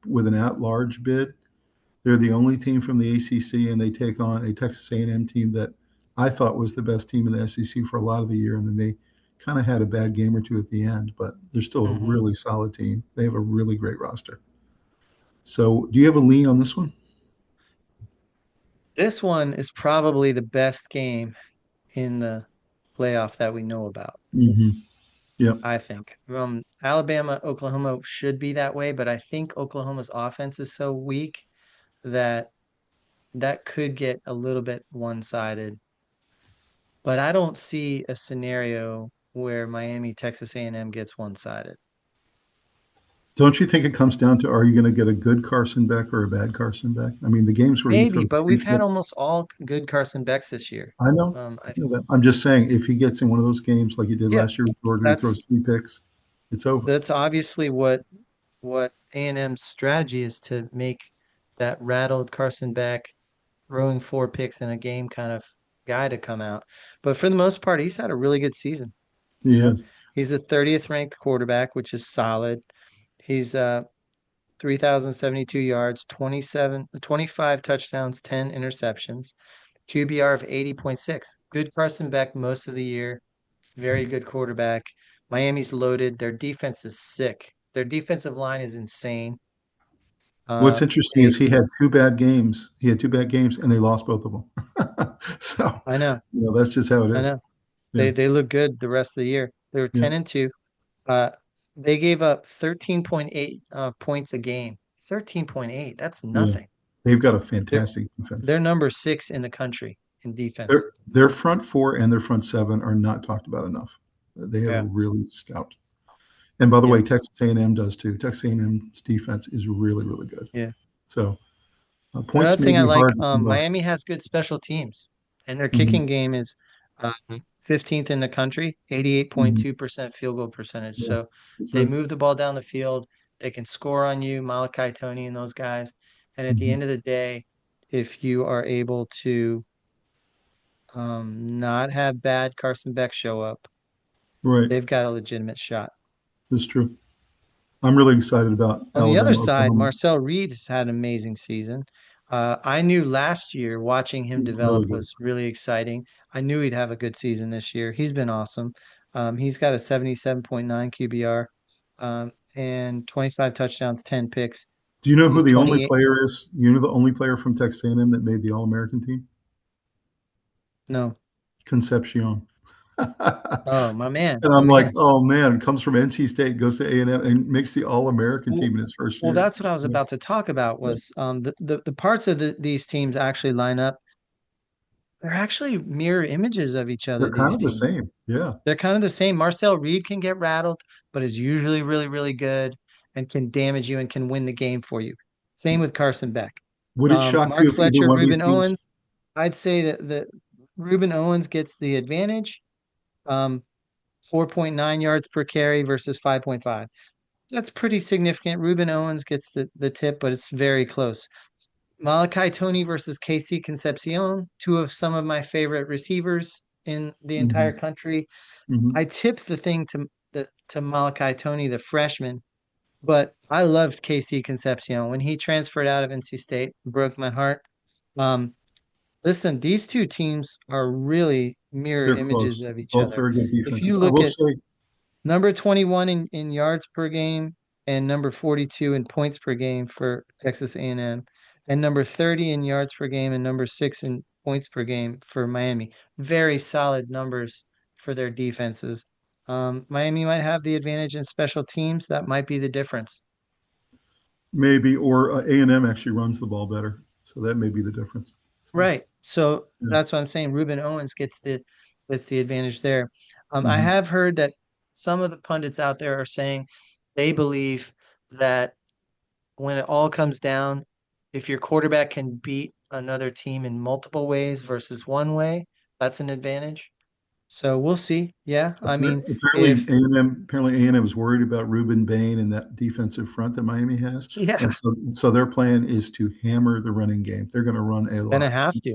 S1: with an at-large bid. They're the only team from the ACC, and they take on a Texas A&M team that I thought was the best team in the SEC for a lot of the year, and then they kind of had a bad game or two at the end, but they're still a
S2: Hmm.
S1: really solid team. They have a really great roster. So, do you have a lean on this one?
S2: This one is probably the best game in the playoff that we know about,
S1: Mm-hmm. Yep.
S2: I think. Alabama, Oklahoma should be that way, but I think Oklahoma's offense is so weak that that could get a little bit one-sided. But I don't see a scenario where Miami, Texas A&M gets one-sided.
S1: Don't you think it comes down to, are you going to get a good Carson Beck or a bad Carson Beck? I mean, the games where he
S2: Maybe,
S1: throws
S2: but we've
S1: three
S2: had
S1: picks.
S2: almost all good Carson Becks this year.
S1: I know. I
S2: I
S1: know that. I'm just saying, if he gets in one of those games like he did
S2: Yeah,
S1: last year with Georgia, he
S2: that's
S1: throws three picks, it's over.
S2: that's obviously what A&M's strategy is to make that rattled Carson Beck throwing 4 picks in a game kind of guy to come out. But for the most part, he's had a really good season. You
S1: He
S2: know,
S1: is.
S2: he's the 30th ranked quarterback, which is solid. He's 3,072 yards, 25 touchdowns, 10 interceptions, QBR of 80.6. Good Carson Beck most of the year. Very good quarterback. Miami's loaded. Their defense is sick. Their defensive line is insane.
S1: What's interesting
S2: They,
S1: is he had two bad games. He had two bad games, and they lost both of them. So,
S2: I know,
S1: that's just how it
S2: I
S1: is.
S2: know.
S1: Yeah,
S2: They look good the rest of the year. They were
S1: yeah,
S2: 10-2. Uh, they gave up 13.8 points a game. 13.8. That's
S1: yeah.
S2: nothing.
S1: They've got a
S2: They're
S1: fantastic defense.
S2: they're number 6 in the country in defense.
S1: Their front four and their front seven are not talked about enough. They have a
S2: Yeah,
S1: really stout. And by the
S2: yeah,
S1: way, Texas A&M does too. Texas A&M's defense is really, really good.
S2: yeah.
S1: So
S2: Another
S1: points may
S2: thing I
S1: be
S2: like,
S1: hard to come by.
S2: Miami has good special teams, and their
S1: Hmm.
S2: kicking game is 15th in the country,
S1: Hmm.
S2: 88.2% field goal percentage.
S1: Yeah,
S2: So
S1: that's
S2: they
S1: right.
S2: move the ball down the field. They can score on you, Malachi Tony and those guys. And at the
S1: Hmm.
S2: end of the day, if you are able to not have bad Carson Beck show up,
S1: Right.
S2: they've got a legitimate shot.
S1: That's true. I'm really excited about
S2: On the other
S1: Alabama,
S2: side,
S1: Oklahoma.
S2: Marcel Reed has had an amazing season. I knew last year watching him
S1: He's really
S2: develop
S1: good.
S2: was really exciting. I knew he'd have a good season this year. He's been awesome. He's got a 77.9 QBR and 25 touchdowns, 10 picks.
S1: Do you know who
S2: He's
S1: the only
S2: 28.
S1: player is? You know the only player from Texas A&M that made the All-American team?
S2: No.
S1: Concepcion.
S2: Oh, my man,
S1: And
S2: my
S1: I'm like,
S2: man.
S1: oh man, comes from NC State, goes to A&M, and makes the All-American
S2: Well,
S1: team in his first
S2: well,
S1: year.
S2: that's what I was
S1: Yeah,
S2: about to talk about
S1: yeah.
S2: was the parts of these teams actually line up. They're actually mirror images of each
S1: They're
S2: other,
S1: kind
S2: these
S1: of the
S2: teams.
S1: same. Yeah.
S2: They're kind of the same. Marcel Reed can get rattled, but is usually really, really good and can damage you and can win the game for you. Same with Carson Beck.
S1: Would it shock
S2: Mark
S1: you if either
S2: Fletcher,
S1: one of these
S2: Reuben
S1: teams?
S2: Owens. I'd say that Reuben Owens gets the advantage. Um, 4.9 yards per carry versus 5.5. That's pretty significant. Reuben Owens gets the tip, but it's very close. Malachi Tony versus KC Concepcion, two of some of my favorite receivers in the entire
S1: Mhm,
S2: country.
S1: mhm.
S2: I tipped the thing to Malachi Tony, the freshman, but I loved KC Concepcion when he transferred out of NC State. Broke my heart. Um, Listen, these two teams are really mirror
S1: They're
S2: images
S1: close.
S2: of each
S1: Both
S2: other.
S1: very good
S2: If
S1: defenses.
S2: you
S1: I
S2: look
S1: will
S2: at
S1: say,
S2: number 21 in yards per game and number 42 in points per game for Texas A&M, and number 30 in yards per game and number 6 in points per game for Miami. Very solid numbers for their defenses. Miami might have the advantage in special teams. That might be the difference.
S1: maybe, or A&M actually runs the ball better, so that may be the difference. So,
S2: Right. So
S1: yeah.
S2: that's what I'm saying. Reuben Owens gets the advantage there. I
S1: Mhm.
S2: have heard that some of the pundits out there are saying they believe that when it all comes down, if your quarterback can beat another team in multiple ways versus one way, that's an advantage. So we'll see. Yeah. I mean,
S1: Apparently,
S2: if
S1: A&M is worried about Ruben Bain and that defensive front that Miami has,
S2: yeah,
S1: and so their plan is to hammer the running game. They're going to run a
S2: gonna
S1: lot
S2: have to.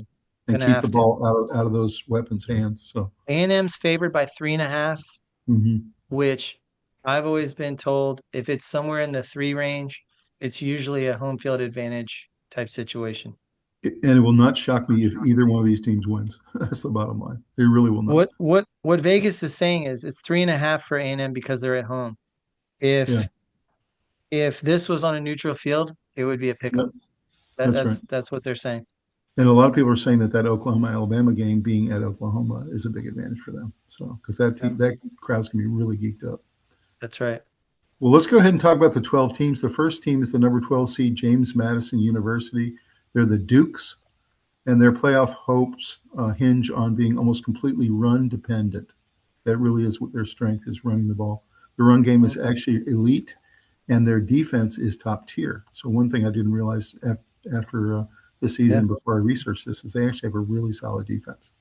S1: and
S2: Gonna
S1: keep the
S2: have to.
S1: ball out of those weapons' hands. So,
S2: A&M's favored by 3.5,
S1: mhm.
S2: which I've always been told if it's somewhere in the 3 range, it's usually a home field advantage type situation.
S1: And it will not shock me if either one of these teams wins. That's the bottom line. It really will not.
S2: What Vegas is saying is it's 3.5 for A&M because they're at home.
S1: Yeah,
S2: If this was on a neutral field, it would be a pick 'em.
S1: yep, that's right.
S2: That's what they're saying.
S1: And a lot of people are saying that Oklahoma-Alabama game being at Oklahoma is a big advantage for them. So, because
S2: Yeah,
S1: that crowd's gonna be really geeked up.
S2: that's right.
S1: Well, let's go ahead and talk about the 12 teams. The first team is the number 12 seed, James Madison University. They're the Dukes, and their playoff hopes hinge on being almost completely run dependent. That really is what their strength is, running the ball. The run game is
S2: Mhm.
S1: actually elite, and their defense is top tier. So one thing I didn't realize after the
S2: Yeah.
S1: season, before I researched this, is they actually have a really solid defense.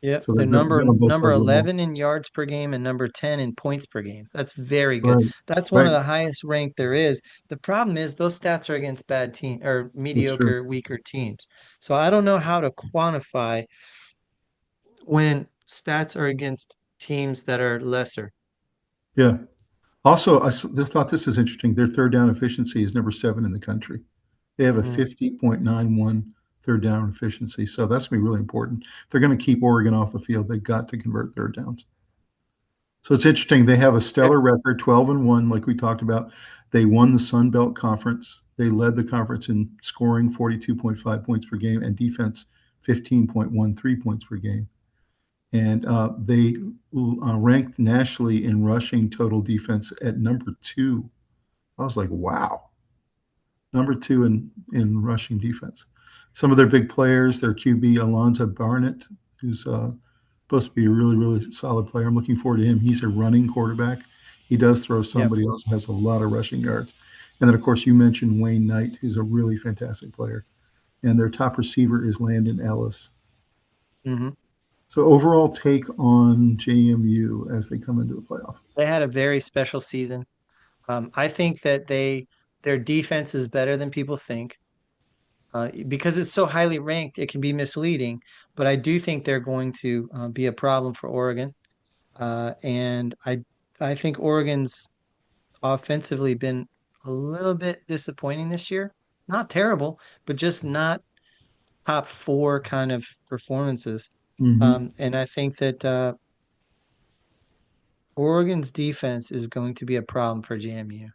S2: Yep.
S1: So
S2: They're
S1: they're good on both
S2: number
S1: sides of the ball.
S2: 11 in yards per game and number 10 in points per game. That's very good.
S1: Right,
S2: That's one
S1: right.
S2: of the highest ranked there is. The problem is those stats are against bad team or
S1: That's true.
S2: mediocre, weaker teams. So I don't know how to quantify when stats are against teams that are lesser.
S1: Yeah. Also, thought this is interesting. Their third down efficiency is number 7 in the country. They have a
S2: Mhm.
S1: 50.91 third down efficiency. So that's going to be really important. If they're going to keep Oregon off the field, they've got to convert third downs. So it's interesting. They have a stellar record, 12-1, like we talked about. They won the Sun Belt Conference. They led the conference in scoring 42.5 points per game and defense 15.13 points per game. And they ranked nationally in rushing total defense at number 2. I was like, wow, number 2 in rushing defense. Some of their big players, their QB Alonzo Barnett, who's supposed to be a really, really solid player. I'm looking forward to him. He's a running quarterback. He does throw some,
S2: Yep.
S1: but he also has a lot of rushing yards. And then, of course, you mentioned Wayne Knight, who's a really fantastic player. And their top receiver is Landon Ellis.
S2: Hmm.
S1: So, overall take on JMU as they come into the playoff.
S2: They had a very special season. I think that their defense is better than people think. Because it's so highly ranked, it can be misleading. But I do think they're going to be a problem for Oregon. And I think Oregon's offensively been a little bit disappointing this year. Not terrible, but just not top 4 kind of performances.
S1: Mm-hmm.
S2: And I think that Oregon's defense is going to be a problem for JMU.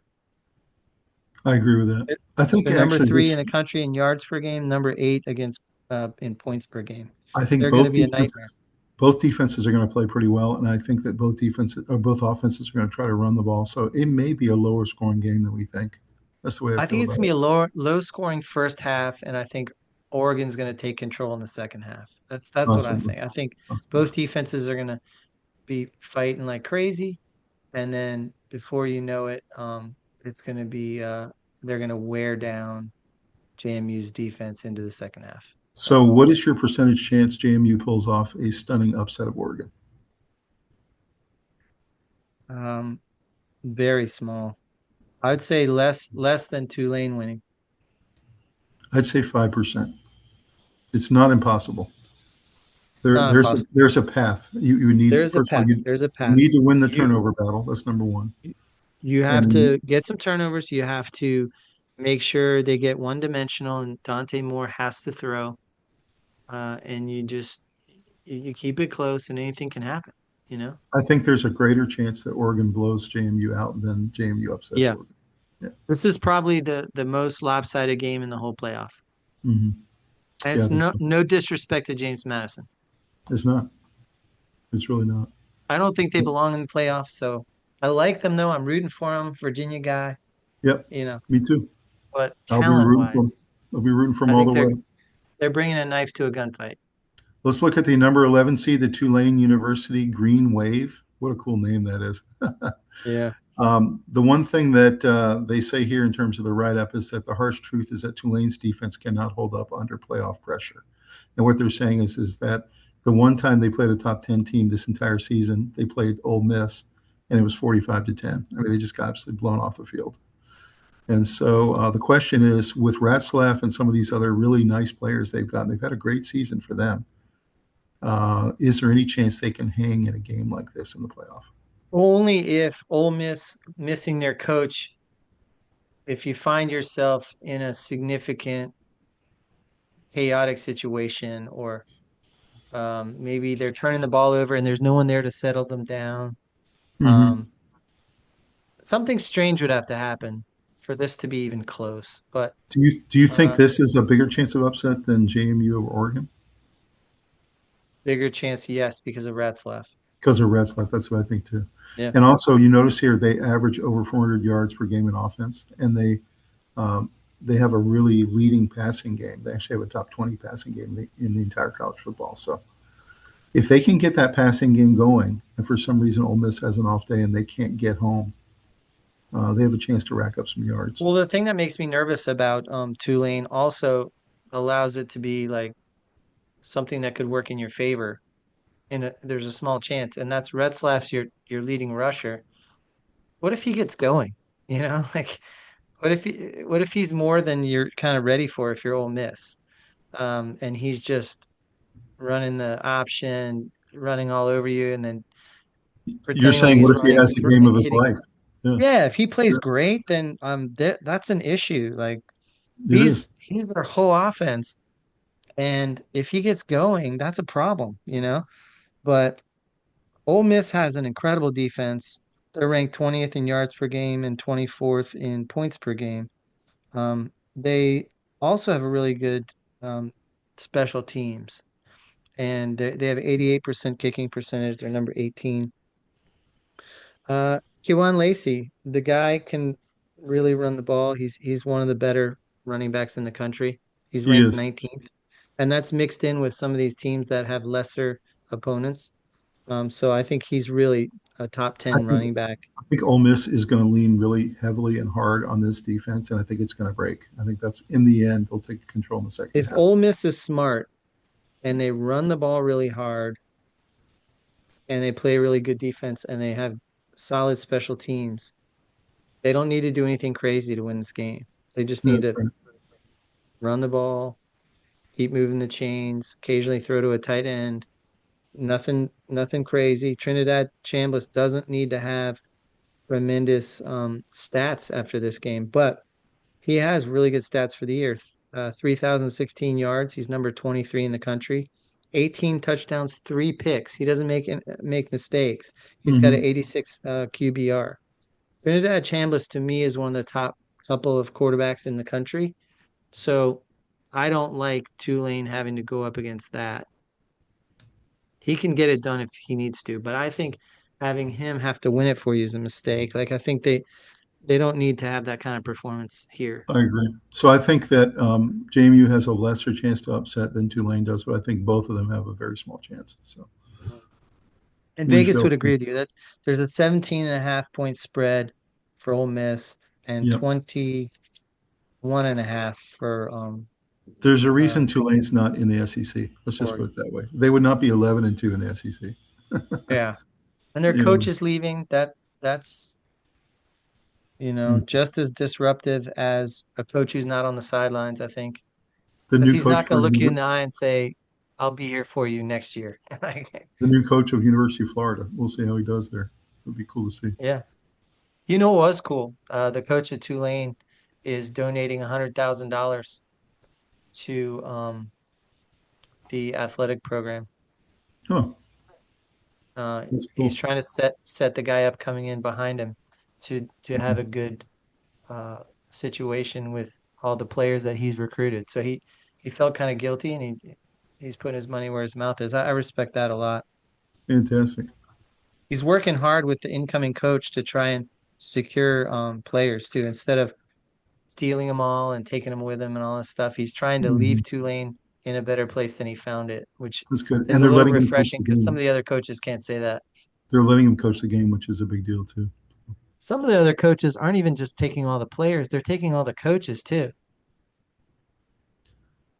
S1: I agree with that. I think
S2: They're number
S1: actually
S2: 3 in
S1: this,
S2: the country in yards per game, number 8 against in points per game.
S1: I think
S2: They're going to
S1: both
S2: be a
S1: defenses,
S2: nightmare.
S1: Both defenses are going to play pretty well, and I think that both offenses are going to try to run the ball. So it may be a lower scoring game than we think. That's the way I
S2: I
S1: feel
S2: think it's
S1: about
S2: gonna be
S1: it.
S2: a low scoring first half, and I think Oregon's gonna take control in the second half. That's what I
S1: Possibly.
S2: think. I think
S1: Possibly.
S2: both defenses are gonna be fighting like crazy, and then before you know it, it's gonna be they're gonna wear down JMU's defense into the second half.
S1: So,
S2: So
S1: what is your percentage chance JMU pulls off a stunning upset of Oregon?
S2: um, very small. I would say less than Tulane winning.
S1: I'd say 5%. It's not impossible.
S2: Not impossible.
S1: There's a path. You need
S2: There's a
S1: first of all
S2: path.
S1: you
S2: There's a
S1: you
S2: path.
S1: need to win the
S2: You
S1: turnover battle. That's number one.
S2: you have
S1: And
S2: to get some turnovers. You have to make sure they get one dimensional, and Dante Moore has to throw. And you keep it close, and anything can happen. You know.
S1: I think there's a greater chance that Oregon blows JMU out than JMU upsets
S2: Yeah.
S1: Oregon. Yeah.
S2: This is probably the most lopsided game in the whole playoff.
S1: Hmm.
S2: And
S1: Yeah, I
S2: it's
S1: think so.
S2: no disrespect to James Madison.
S1: It's not. It's really not.
S2: I don't think they belong in the playoffs, so I like them though. I'm rooting for them, Virginia guy,
S1: Yep.
S2: you know.
S1: Me too.
S2: But
S1: I'll be rooting for them.
S2: talent-wise,
S1: I'll be rooting for them
S2: I
S1: all
S2: think
S1: the way.
S2: they're bringing a knife to a gunfight.
S1: Let's look at the number 11 seed, the Tulane University Green Wave. What a cool name that is.
S2: Yeah.
S1: The one thing that they say here in terms of the write-up is that the harsh truth is that Tulane's defense cannot hold up under playoff pressure. And what they're saying is that the one time they played a top 10 team this entire season, they played Ole Miss, and it was 45-10. I mean, they just got absolutely blown off the field. And so the question is, with Ratzlaff and some of these other really nice players they've gotten, they've had a great season for them. Is there any chance they can hang in a game like this in the playoff?
S2: Only if Ole Miss missing their coach, if you find yourself in a significant chaotic situation, or maybe they're turning the ball over and there's no one there to settle them down.
S1: Mm-hmm.
S2: Um, Something strange would have to happen for this to be even close. But
S1: Do you think
S2: uh,
S1: this is a bigger chance of upset than JMU or Oregon?
S2: bigger chance, yes, because of Ratzlaff.
S1: Because of Retzlaff, that's what I think too.
S2: Yeah.
S1: And also, you notice here they average over 400 yards per game in offense, and they have a really leading passing game. They actually have a top 20 passing game in the entire college football. So if they can get that passing game going, and for some reason Ole Miss has an off day and they can't get home, they have a chance to rack up some yards.
S2: Well, the thing that makes me nervous about Tulane also allows it to be like something that could work in your favor. There's a small chance, and that's Retzlaff's your leading rusher. What if he gets going? You know, like what if he's more than you're kind of ready for if you're Ole Miss, and he's just running the option, running all over you, and then
S1: You're
S2: pretending like
S1: saying,
S2: he's
S1: what if he
S2: running
S1: has
S2: and
S1: the game of his
S2: hitting.
S1: life? Yeah,
S2: Yeah, if he plays
S1: yeah,
S2: great, then that's an issue. Like
S1: it is.
S2: he's their whole offense, and if he gets going, that's a problem, you know. But Ole Miss has an incredible defense. They're ranked 20th in yards per game and 24th in points per game. They also have a really good um, special teams, and they have 88% kicking percentage. They're number 18. Kewan Lacey, the guy can really run the ball. He's one of the better running backs in the country. He's
S1: He
S2: ranked
S1: is.
S2: 19th, and that's mixed in with some of these teams that have lesser opponents. So I think he's really a top
S1: I
S2: 10
S1: think
S2: running back.
S1: I think Ole Miss is going to lean really heavily and hard on this defense, and I think it's going to break. I think that's in the end they'll take control in the second
S2: If
S1: half.
S2: Ole Miss is smart and they run the ball really hard and they play really good defense and they have solid special teams, they don't need to do anything crazy to win this game. They just need
S1: That's
S2: to
S1: right.
S2: run the ball, keep moving the chains, occasionally throw to a tight end. Nothing crazy. Trinidad Chambliss doesn't need to have tremendous stats after this game, but he has really good stats for the year. 3,016 yards. He's number 23 in the country. 18 touchdowns, 3 picks. He doesn't make mistakes. He's got an
S1: Mhm.
S2: 86 QBR. Trinidad Chambliss to me is one of the top couple of quarterbacks in the country. So I don't like Tulane having to go up against that. he can get it done if he needs to. But I think having him have to win it for you is a mistake. Like I think they don't need to have that kind of performance here.
S1: I agree. So I think that JMU has a lesser chance to upset than Tulane does, but I think both of them have a very small chance. So
S2: And
S1: we
S2: Vegas
S1: shall
S2: would
S1: see.
S2: agree with you that there's a 17.5 point spread for Ole Miss and
S1: Yeah.
S2: 21.5 for
S1: There's a
S2: uh
S1: reason Tulane's not in the SEC. Let's just put
S2: Oregon.
S1: it that way. They would not be 11-2 in the SEC.
S2: Yeah. And their
S1: You know,
S2: coach is leaving. That's
S1: mm.
S2: just as disruptive as a coach who's not on the sidelines, I think.
S1: the
S2: Because
S1: new
S2: he's
S1: coach
S2: not
S1: for
S2: going to look you in the eye and say, I'll be here for you next year. Like,
S1: the new coach of University of Florida. We'll see how he does there. It'll be cool to see.
S2: yeah. You know what was cool? The coach at Tulane is donating $100,000 to the athletic program.
S1: Oh, that's
S2: He's
S1: cool.
S2: trying to set the guy up coming in behind him to have a good uh, situation with all the players that he's recruited. So he felt kind of guilty, and he's putting his money where his mouth is. I respect that a lot.
S1: Fantastic.
S2: He's working hard with the incoming coach to try and secure players too, instead of stealing them all and taking them with him and all this stuff. He's trying to leave
S1: Mhm.
S2: Tulane in a better place than he found it, which
S1: That's good.
S2: is
S1: And
S2: a
S1: they're
S2: little
S1: letting him coach
S2: refreshing
S1: the
S2: because some
S1: game.
S2: of the other coaches can't say that.
S1: They're letting him coach the game, which is a big deal too.
S2: Some of the other coaches aren't even just taking all the players, they're taking all the coaches too.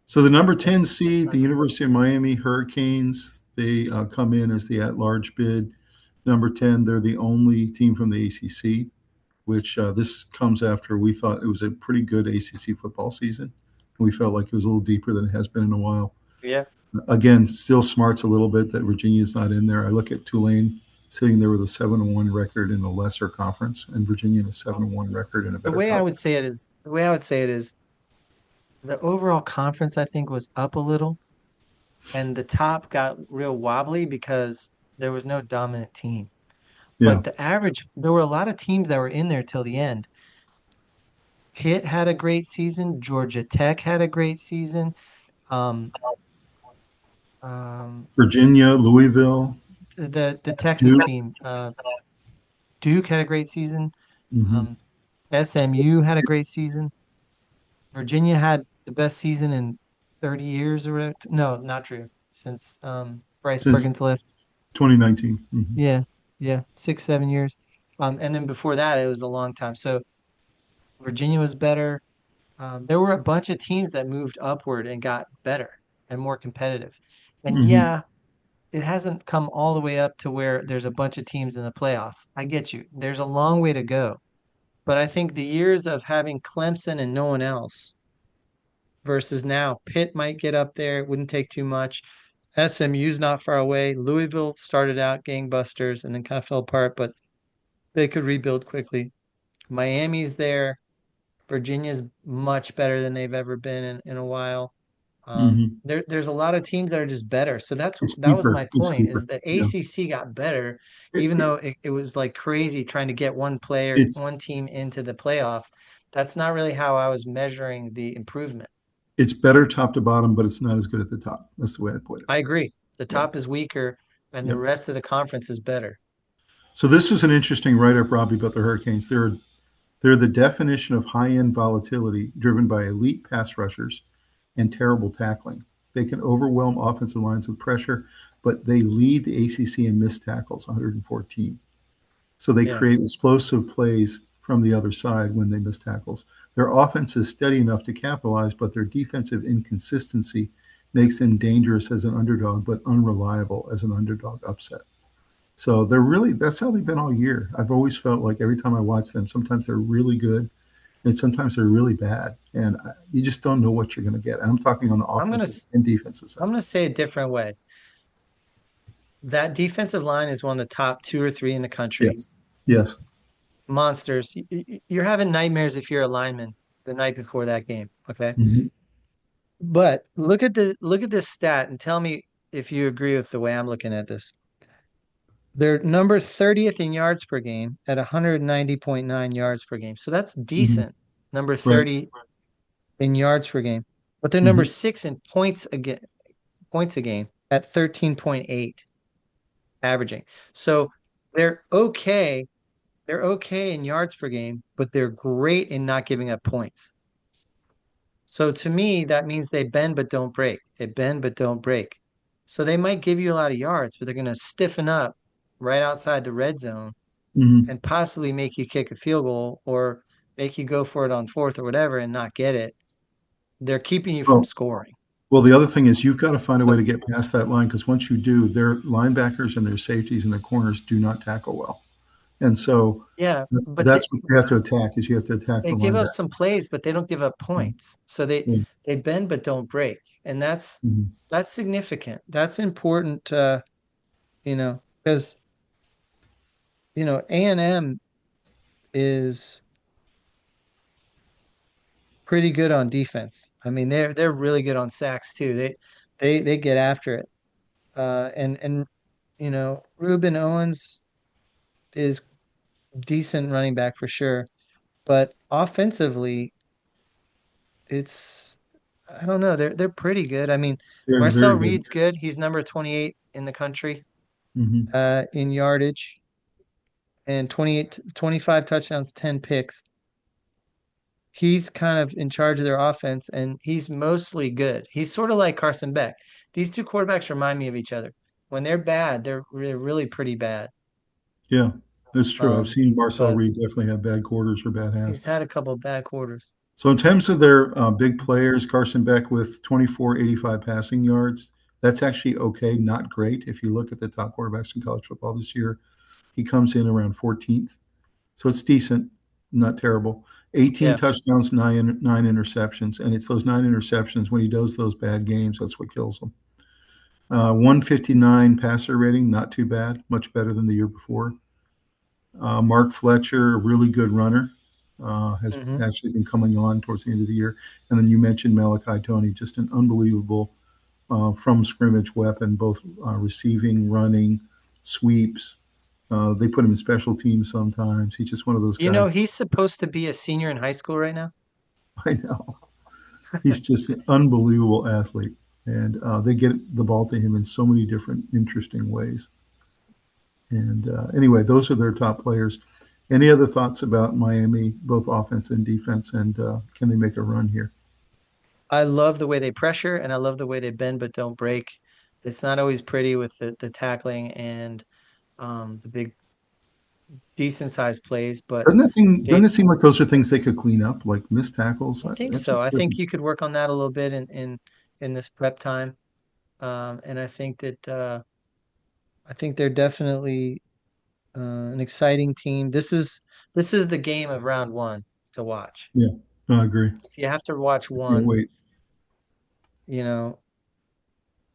S1: So the number 10
S2: It's
S1: seed, the
S2: not cool.
S1: University of Miami Hurricanes, they come in as the at-large bid. Number 10, they're the only team from the ACC, which this comes after we thought it was a pretty good ACC football season. We felt like it was a little deeper than it has been in a while.
S2: Yeah.
S1: Again, still smarts a little bit that Virginia's not in there. I look at Tulane sitting there with a 7-1 record in a lesser conference, and Virginia in a 7-1 record in a
S2: The
S1: better
S2: way I
S1: conference.
S2: would say it is the way I would say it is the overall conference I think was up a little and the top got real wobbly because there was no dominant team.
S1: Yeah.
S2: But the average, there were a lot of teams that were in there till the end. Pitt had a great season. Georgia Tech had a great season. Um, um,
S1: Virginia, Louisville,
S2: the Texas
S1: Duke.
S2: team, Duke had a great season.
S1: Mm-hmm.
S2: Um, SMU had a great season. Virginia had the best season in 30 years or whatever. No, not true. Since Bryce
S1: Since
S2: Perkins left.
S1: 2019. Mm-hmm.
S2: Yeah, yeah, 6, 7 years. And then before that, it was a long time. So Virginia was better. There were a bunch of teams that moved upward and got better and more competitive. And
S1: Mm-hmm.
S2: yeah, it hasn't come all the way up to where there's a bunch of teams in the playoff. I get you. There's a long way to go. But I think the years of having Clemson and no one else versus now, Pitt might get up there. It wouldn't take too much. SMU's not far away. Louisville started out gangbusters and then kind of fell apart, but they could rebuild quickly. Miami's there. Virginia's much better than they've ever been in a while.
S1: Mm-hmm.
S2: There's a lot of teams that are just better. So
S1: It's
S2: that was
S1: deeper.
S2: my
S1: It's
S2: point
S1: deeper.
S2: is the
S1: Yeah.
S2: ACC got better,
S1: It,
S2: even
S1: it,
S2: though it was like crazy trying to get
S1: it's
S2: one team into the playoff. That's not really how I was measuring the improvement.
S1: it's better top to bottom, but it's not as good at the top. That's the way I put it.
S2: I agree. The
S1: Yeah.
S2: top is weaker and the
S1: Yep.
S2: rest of the conference is better.
S1: So this is an interesting write-up, Robbie, about the Hurricanes. They're the definition of high-end volatility driven by elite pass rushers and terrible tackling. They can overwhelm offensive lines with pressure, but they lead the ACC in missed tackles, 114. So they
S2: Yeah.
S1: create explosive plays from the other side when they miss tackles. Their offense is steady enough to capitalize, but their defensive inconsistency makes them dangerous as an underdog, but unreliable as an underdog upset. So they're really, that's how they've been all year. I've always felt like every time I watch them, sometimes they're really good and sometimes they're really bad. And you just don't know what you're going to get. And I'm talking on the
S2: I'm gonna
S1: offensive
S2: s-
S1: and defensive
S2: I'm
S1: side.
S2: gonna say a different way. That defensive line is one of the top two or three in the country.
S1: Yes. Yes.
S2: Monsters. You're having nightmares if you're a lineman the night before that game. Okay.
S1: Mm-hmm.
S2: But look at this stat and tell me if you agree with the way I'm looking at this. They're number 30th in yards per game at 190.9 yards per game. So that's
S1: Mm-hmm.
S2: decent. Number
S1: Right.
S2: 30 in yards per game. But they're number
S1: Mm-hmm.
S2: six in points a game at 13.8. averaging. So they're okay. They're okay in yards per game, but they're great in not giving up points. So to me, that means they bend but don't break. They bend but don't break. So they might give you a lot of yards, but they're going to stiffen up right outside the red zone
S1: Hmm.
S2: and possibly make you kick a field goal or make you go for it on fourth or whatever and not get it. They're keeping you from
S1: Well,
S2: scoring.
S1: well, the other thing is you've got to find a way
S2: So
S1: to get past that line because once you do, their linebackers and their safeties and their corners do not tackle well. And so
S2: yeah,
S1: that's,
S2: but
S1: that's what you have to attack is you have to attack
S2: they
S1: the
S2: give up
S1: linebacker.
S2: some plays, but they don't give up points. So
S1: Yeah.
S2: they bend but don't break. And
S1: Mhm.
S2: that's significant. That's important because A&M is pretty good on defense. I mean, they're really good on sacks too. They get after it. And Reuben Owens is decent running back for sure, but offensively, it's I don't know. They're pretty good. I mean,
S1: They're
S2: Marcel
S1: very good.
S2: Reed's good. He's number 28 in the country
S1: Hmm.
S2: in yardage and 25 touchdowns, 10 picks. He's kind of in charge of their offense and he's mostly good. He's sort of like Carson Beck. These two quarterbacks remind me of each other. When they're bad, they're really pretty bad.
S1: Yeah, that's true. I've seen Marcel
S2: But
S1: Reed definitely have bad quarters or bad halves.
S2: he's had a couple bad quarters.
S1: So in terms of their big players, Carson Beck with 2485 passing yards, that's actually okay, not great. If you look at the top quarterbacks in college football this year, he comes in around 14th. So it's decent, not terrible. 18
S2: Yeah.
S1: touchdowns, nine interceptions. And it's those nine interceptions when he does those bad games, that's what kills him. 159 passer rating, not too bad, much better than the year before. Mark Fletcher, a really good runner, has
S2: Hmm.
S1: actually been coming on towards the end of the year. And then you mentioned Malachi Tony, just an unbelievable from scrimmage weapon, both receiving, running, sweeps. They put him in special teams sometimes. He's just one of those guys.
S2: He's supposed to be a senior in high school right now.
S1: I know. He's just an unbelievable athlete. And they get the ball to him in so many different interesting ways. And anyway, those are their top players. Any other thoughts about Miami, both offense and defense, and can they make a run here?
S2: I love the way they pressure and I love the way they bend but don't break. It's not always pretty with the tackling and the big decent sized plays, but
S1: Doesn't
S2: they
S1: it seem like those are things they could clean up, like missed tackles?
S2: I think
S1: That
S2: so.
S1: just
S2: I think
S1: doesn't.
S2: you could work on that a little bit in this prep time. And I think they're definitely an exciting team. This is the game of round one to watch.
S1: Yeah, no, I agree.
S2: If you have to watch
S1: Can't
S2: one,
S1: wait.
S2: you know,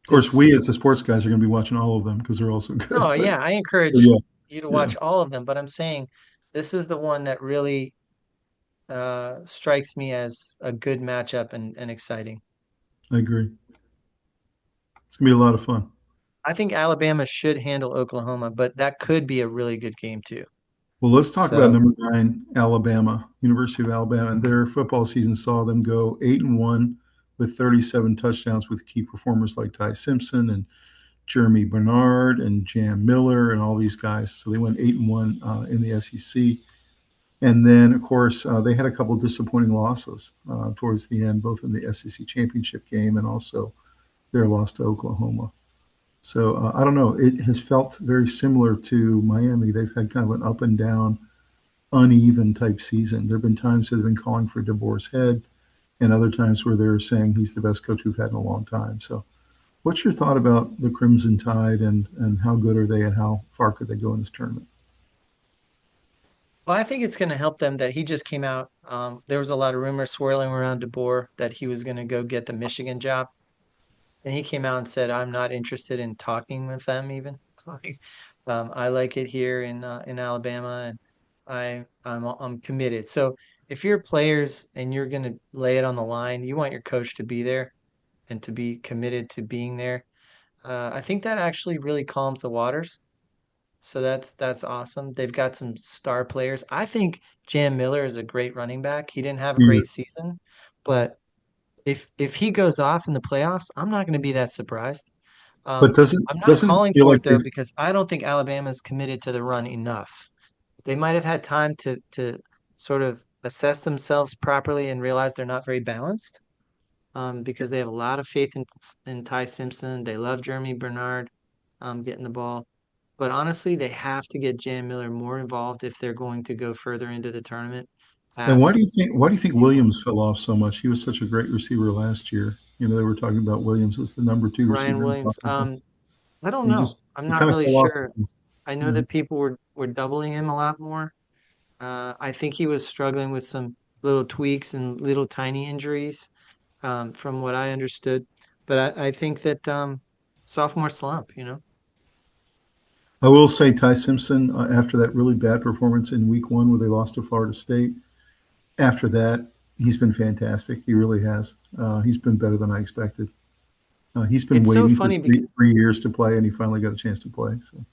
S1: Of course,
S2: it's
S1: we as the sports guys are going to be watching all of them because they're all so
S2: no,
S1: good. But
S2: yeah, I encourage
S1: yeah,
S2: you to
S1: yeah,
S2: watch all of them, but I'm saying this is the one that really strikes me as a good matchup and exciting.
S1: I agree. It's going to be a lot of fun.
S2: I think Alabama should handle Oklahoma, but that could be a really good game too.
S1: Well, let's talk about
S2: So,
S1: number 9, Alabama, University of Alabama. And their football season saw them go 8-1 with 37 touchdowns with key performers like Ty Simpson and Jeremy Bernard and Jam Miller and all these guys. So they went 8-1 in the SEC. And then, of course, they had a couple of disappointing losses towards the end, both in the SEC championship game and also their loss to Oklahoma. So I don't know. It has felt very similar to Miami. They've had kind of an up and down, uneven type season. There have been times that they've been calling for DeBoer's head, and other times where they're saying he's the best coach we've had in a long time. So, what's your thought about the Crimson Tide and how good are they and how far could they go in this tournament?
S2: well, I think it's going to help them that he just came out. There was a lot of rumors swirling around DeBoer that he was going to go get the Michigan job. And he came out and said, "I'm not interested in talking with them even. Like, I like it here in Alabama, and I'm committed." So if you're players and you're going to lay it on the line, you want your coach to be there and to be committed to being there. I think that actually really calms the waters. So that's awesome. They've got some star players. I think Jam Miller is a great running back. He didn't have a
S1: Yeah,
S2: great season, but if he goes off in the playoffs, I'm not going to be that surprised.
S1: But
S2: I'm not
S1: doesn't it
S2: calling
S1: feel
S2: for
S1: like
S2: it though
S1: they've
S2: because I don't think Alabama's committed to the run enough. They might have had time to sort of assess themselves properly and realize they're not very balanced. Because they have a lot of faith in Ty Simpson. They love Jeremy Bernard getting the ball. But honestly, they have to get Jan Miller more involved if they're going to go further into the tournament
S1: and
S2: past
S1: why do you think
S2: week one.
S1: Williams fell off so much? He was such a great receiver last year. You know, they were talking about Williams as the number two
S2: Ryan
S1: receiver in
S2: Williams.
S1: college football.
S2: I don't
S1: He
S2: know.
S1: just
S2: I'm
S1: he
S2: not
S1: kind of
S2: really
S1: fell off.
S2: sure. I know
S1: Yeah.
S2: that people were doubling him a lot more. I think he was struggling with some little tweaks and little tiny injuries, from what I understood. But I think that sophomore slump, you know.
S1: I will say Ty Simpson, after that really bad performance in week one where they lost to Florida State, after that, he's been fantastic. He really has. He's been better than I expected. He's been
S2: It's so
S1: waiting for
S2: funny because
S1: 3 years to play, and he finally got a chance to play. So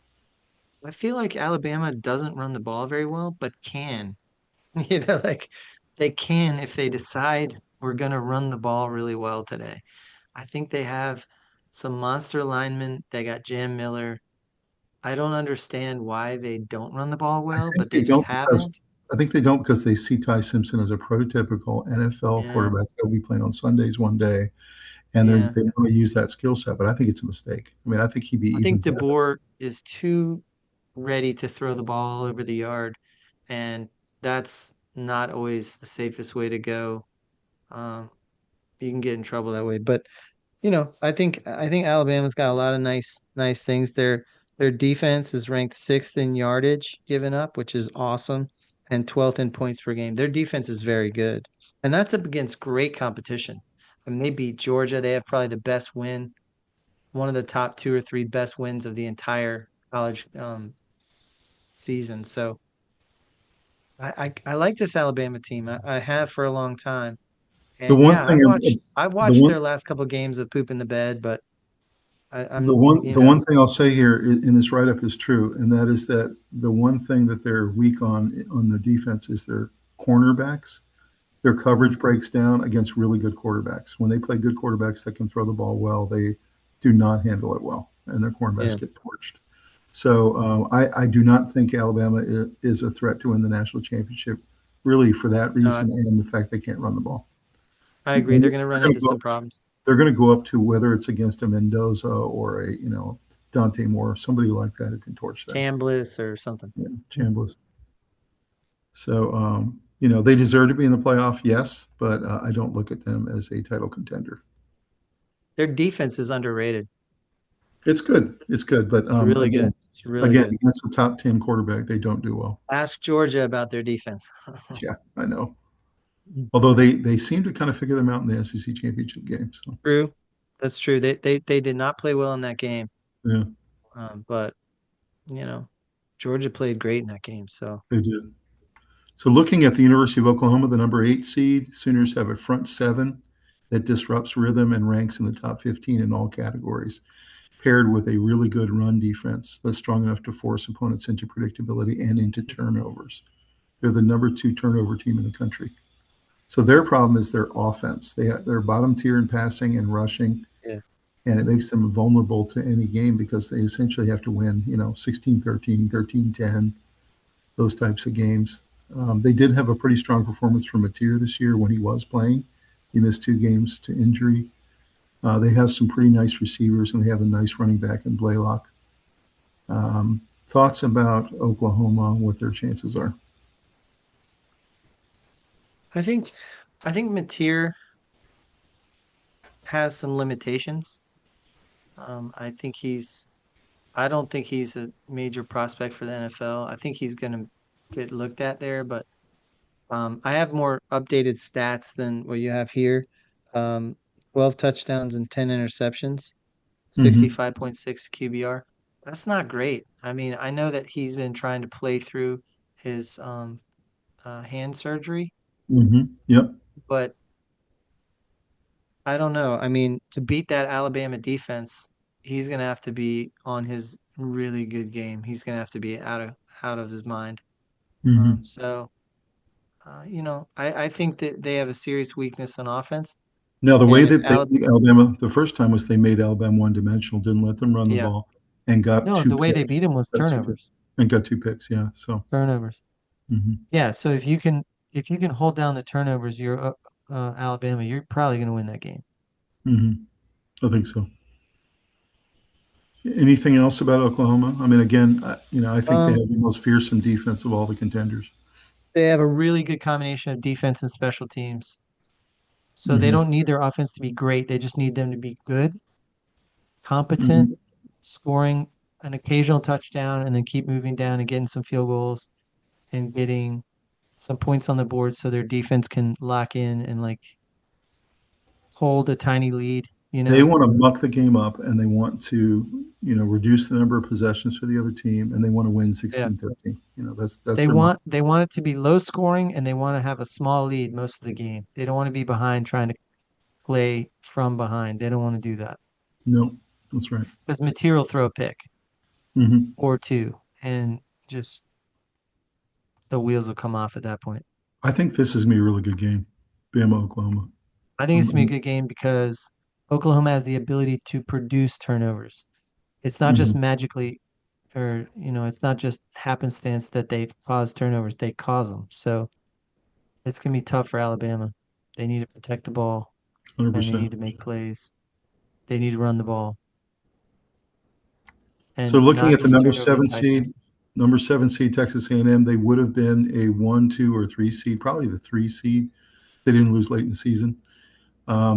S2: I feel like Alabama doesn't run the ball very well, but can. You know, like they can if they decide we're gonna run the ball really well today. I think they have some monster linemen. They got Jam Miller. I don't understand why they don't run the ball
S1: I
S2: well,
S1: think
S2: but they
S1: they
S2: just
S1: don't because
S2: haven't.
S1: they see Ty Simpson as a prototypical NFL
S2: Yeah,
S1: quarterback that'll be playing on Sundays one day, and
S2: yeah.
S1: they want to use that skill set. But I think it's a mistake. I mean, I think he'd be
S2: I
S1: even
S2: think
S1: better.
S2: DeBoer is too ready to throw the ball all over the yard, and that's not always the safest way to go. Um, you can get in trouble that way. But I think Alabama's got a lot of nice things. Their defense is ranked sixth in yardage given up, which is awesome, and 12th in points per game. Their defense is very good, and that's up against great competition. And they beat Georgia. They have probably the best win, one of the top two or three best wins of the entire college season. So I like this Alabama team. I have for a long time.
S1: The
S2: And
S1: one
S2: yeah,
S1: thing,
S2: I've
S1: the
S2: watched
S1: one
S2: their last couple of games of poop in the bed, but
S1: The
S2: I'm,
S1: one,
S2: you
S1: the
S2: know,
S1: one thing I'll say here in this write-up is true, and that is that the one thing that they're weak on their defense is their cornerbacks. Their coverage breaks down against really good quarterbacks. When they play good quarterbacks that can throw the ball well, they do not handle it well, and their
S2: yeah.
S1: cornerbacks get torched. So I do not think Alabama is a threat to win the national championship, really for that
S2: No,
S1: reason and the fact they can't run the ball.
S2: I
S1: And
S2: agree. They're going to run
S1: they're
S2: into
S1: going to
S2: some problems.
S1: they're going to go up to whether it's against a Mendoza or a Dante Moore, somebody like that who can torch them.
S2: Chambliss or something.
S1: Yeah, Chambliss. So they deserve to be in the playoff, yes, but I don't look at them as a title contender.
S2: Their defense is underrated.
S1: It's good, but
S2: It's really good. It's really
S1: again,
S2: good.
S1: against a top 10 quarterback, they don't do well.
S2: Ask Georgia about their defense.
S1: Yeah, I know. Although they seem to kind of figure them out in the SEC championship game. So
S2: True. That's true. They did not play well in that game.
S1: yeah,
S2: But you know, Georgia played great in that game. So
S1: they did. So looking at the University of Oklahoma, the number 8 seed, Sooners have a front seven that disrupts rhythm and ranks in the top 15 in all categories, paired with a really good run defense that's strong enough to force opponents into predictability and into turnovers. They're the number 2 turnover team in the country. So their problem is their offense. They're bottom tier in passing and rushing,
S2: yeah.
S1: and it makes them vulnerable to any game because they essentially have to win, 16-13, 13-10, those types of games. They did have a pretty strong performance from Mateer this year when he was playing. He missed 2 games to injury. They have some pretty nice receivers, and they have a nice running back in Blaylock. Thoughts about Oklahoma, what their chances are?
S2: I think I think Mateer has some limitations. I think I don't think he's a major prospect for the NFL. I think he's going to get looked at there, but I have more updated stats than what you have here. Um, 12 touchdowns and 10 interceptions,
S1: Mm-hmm.
S2: 65.6 QBR. That's not great. I mean, I know that he's been trying to play through his hand surgery,
S1: Mm-hmm. Yep.
S2: but I don't know. I mean, to beat that Alabama defense, he's going to have to be on his really good game. He's going to have to be out of his mind.
S1: Mm-hmm.
S2: So I think that they have a serious weakness on offense.
S1: Now, the way
S2: And
S1: that they beat Alabama the first time was they made Alabama one-dimensional, didn't let them run the
S2: yeah,
S1: ball, and got
S2: no,
S1: two
S2: the way they
S1: picks.
S2: beat him was
S1: Got two picks.
S2: turnovers,
S1: And got two picks. Yeah. So,
S2: turnovers.
S1: mhm,
S2: Yeah, so if you can hold down the turnovers, you're Alabama, you're probably going to win that game.
S1: mhm, I think so. Anything else about Oklahoma? I mean, again, I think they
S2: Um,
S1: have the most fearsome defense of all the contenders.
S2: they have a really good combination of defense and special teams. So they
S1: Hmm.
S2: don't need their offense to be great. They just need them to be good, competent,
S1: Hmm.
S2: scoring an occasional touchdown, and then keep moving down and getting some field goals and getting some points on the board so their defense can lock in and like hold a tiny lead, you
S1: They
S2: know?
S1: want to muck the game up, and they want to, reduce the number of possessions for the other team, and they want to win
S2: Yeah.
S1: 16-13. That's their mind.
S2: They want it to be low scoring and they want to have a small lead most of the game. They don't want to be behind trying to play from behind. They don't want to do that.
S1: No, that's right.
S2: Because material throw a pick
S1: Hmm.
S2: or two and just the wheels will come off at that point.
S1: I think this is gonna be a really good game, Bama, Oklahoma.
S2: I think it's gonna be a
S1: Um,
S2: good game because Oklahoma has the ability to produce turnovers. It's not just
S1: mhm.
S2: magically or it's not just happenstance that they cause turnovers, they cause them. So it's gonna be tough for Alabama. They need to protect the ball and they
S1: 100%.
S2: need to make plays. They need to run the ball
S1: So
S2: and
S1: looking
S2: not
S1: at the
S2: these turnover enticings.
S1: number seven seed Texas A&M, they would have been a 1, 2, or 3 seed, probably the 3 seed. They didn't lose late in the season.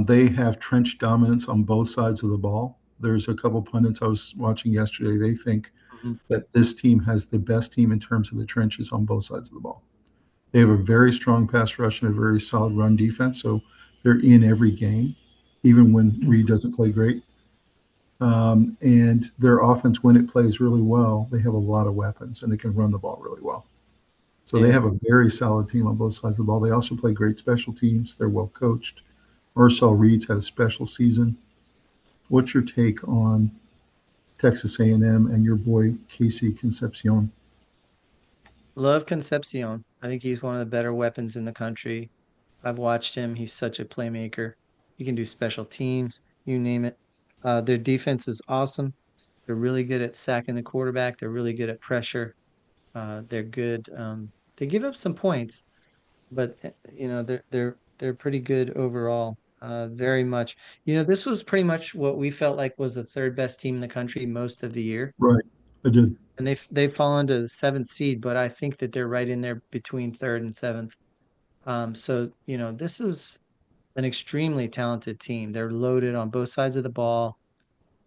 S1: They have trench dominance on both sides of the ball. There's a couple pundits I was watching yesterday. They think
S2: Mhm.
S1: that this team has the best team in terms of the trenches on both sides of the ball. They have a very strong pass rush and a very solid run defense, so they're in every game, even when Reed doesn't play great. And their offense, when it plays really well, they have a lot of weapons and they can run the ball really well. So they
S2: Yeah.
S1: have a very solid team on both sides of the ball. They also play great special teams. They're well coached. Marcel Reed's had a special season. What's your take on Texas A&M and your boy Casey Concepcion?
S2: Love Concepcion. I think he's one of the better weapons in the country. I've watched him. He's such a playmaker. He can do special teams, you name it. Their defense is awesome. They're really good at sacking the quarterback. They're really good at pressure. They're good. They give up some points, but they're pretty good overall. Very much. This was pretty much what we felt like was the third best team in the country most of the year,
S1: Right, I did.
S2: and they've fallen to the seventh seed, but I think that they're right in there between third and seventh. So this is an extremely talented team. They're loaded on both sides of the ball.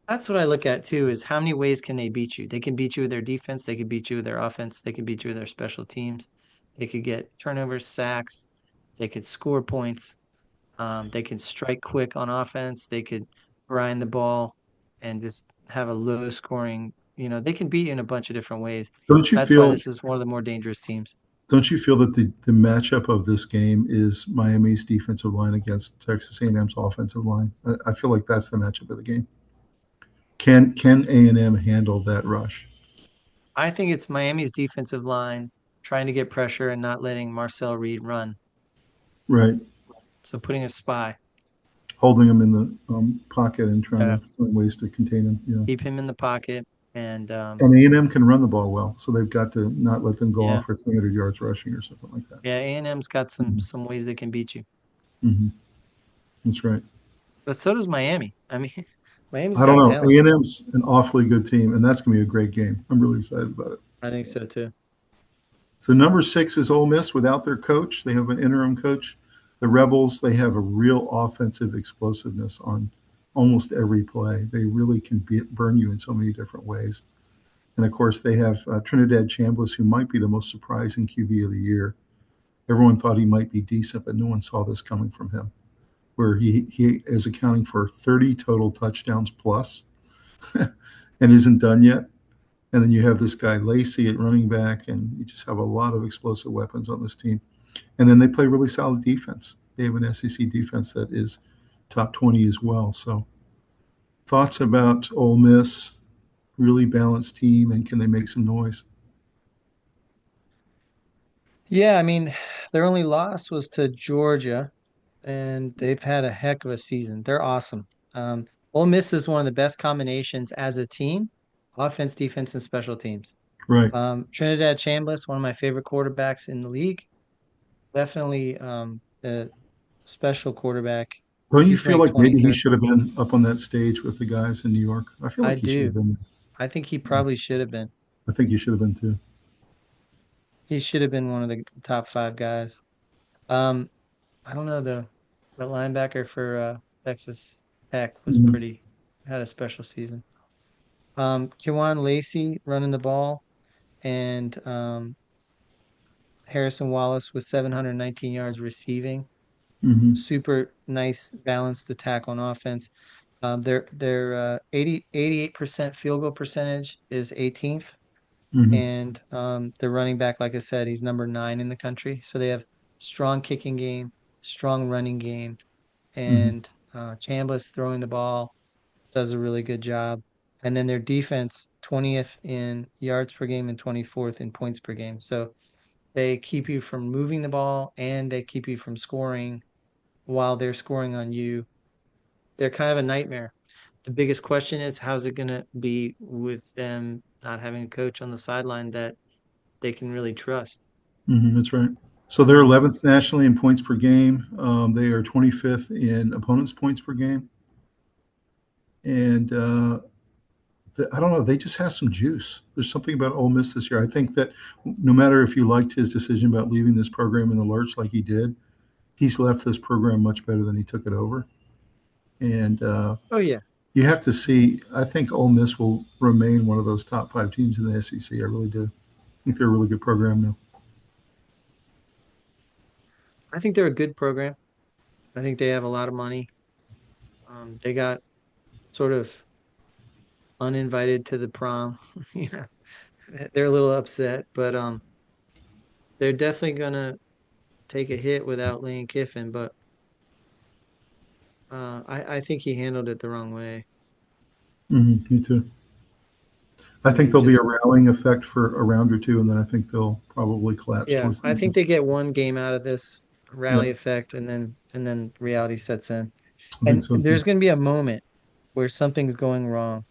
S2: That's what I look at too, is how many ways can they beat you? They can beat you with their defense, they can beat you with their offense, they can beat you with their special teams. They could get turnovers, sacks, they could score points, they can strike quick on offense, they could grind the ball and just have a low scoring, they can beat you in a bunch of different ways.
S1: Don't you
S2: That's why
S1: feel
S2: this is one of the more dangerous teams.
S1: don't you feel that the matchup of this game is Miami's defensive line against Texas A&M's offensive line? I feel like that's the matchup of the game. Can A&M handle that rush?
S2: I think it's Miami's defensive line trying to get pressure and not letting Marcel Reed run.
S1: Right.
S2: So putting a spy.
S1: Holding them in the pocket and trying
S2: Yeah.
S1: to find ways to contain them.
S2: Keep him in the pocket and
S1: And A&M can run the ball well, so they've got to not let them go
S2: yeah.
S1: off for 300 yards rushing or something like that.
S2: Yeah, A&M's got some
S1: Mhm.
S2: some ways they can beat you.
S1: Mhm. That's right.
S2: But so does Miami. I mean, Miami's
S1: I don't
S2: got
S1: know.
S2: talent.
S1: A&M's an awfully good team, and that's going to be a great game. I'm really excited about it.
S2: I think so too.
S1: So number 6 is Ole Miss without their coach. They have an interim coach. The Rebels, they have a real offensive explosiveness on almost every play. They really can burn you in so many different ways. And of course, they have Trinidad Chambliss, who might be the most surprising QB of the year. Everyone thought he might be decent, but no one saw this coming from him. Where he is accounting for 30 total touchdowns plus, and isn't done yet. And then you have this guy Lacey at running back, and you just have a lot of explosive weapons on this team. And then they play really solid defense. They have an SEC defense that is top 20 as well. So thoughts about Ole Miss, really balanced team, and can they make some noise?
S2: Yeah, I mean, their only loss was to Georgia. and they've had a heck of a season. They're awesome. Ole Miss is one of the best combinations as a team, offense, defense, and special teams.
S1: Right.
S2: Trinidad Chambliss, one of my favorite quarterbacks in the league, definitely a special quarterback.
S1: Don't you
S2: He's
S1: feel
S2: ranked
S1: like maybe he
S2: 23rd.
S1: should have been up on that stage with the guys in New York? I feel
S2: I
S1: like he should have
S2: do.
S1: been.
S2: I think he probably should have been.
S1: I think he should have been too.
S2: He should have been one of the top five guys. Um, I don't know the linebacker for Texas Tech was
S1: Mhm.
S2: pretty had a special season. Kwan Lacey running the ball and Harrison Wallace with 719 yards receiving.
S1: Mhm.
S2: Super nice balanced attack on offense. Their 88% field goal percentage is 18th.
S1: Mhm.
S2: And the running back, like I said, he's number 9 in the country. So they have strong kicking game, strong running game,
S1: Mhm.
S2: and Chambliss throwing the ball does a really good job. And then their defense, 20th in yards per game and 24th in points per game. So they keep you from moving the ball and they keep you from scoring while they're scoring on you. They're kind of a nightmare. The biggest question is how's it going to be with them not having a coach on the sideline that they can really trust?
S1: Mhm. That's right. So they're
S2: Um,
S1: 11th nationally in points per game. They are 25th in opponents' points per game, and I don't know. They just have some juice. There's something about Ole Miss this year. I think that no matter if you liked his decision about leaving this program in the lurch like he did, he's left this program much better than he took it over. And
S2: oh yeah,
S1: you have to see. I think Ole Miss will remain one of those top 5 teams in the SEC. I really do. I think they're a really good program now.
S2: I think they're a good program. I think they have a lot of money. They got sort of uninvited to the prom. You know, they're a little upset, but they're definitely gonna take a hit without Lane Kiffin. But I think he handled it the wrong way.
S1: Me too. I
S2: I
S1: think
S2: mean,
S1: there'll be a
S2: just
S1: rallying effect for a round or two, and then I think they'll probably collapse
S2: yeah,
S1: towards the
S2: I
S1: end.
S2: think they get one game out of this
S1: Yeah,
S2: rally effect, and then reality sets in.
S1: I think
S2: And
S1: so too.
S2: there's going to be a moment where something's going wrong,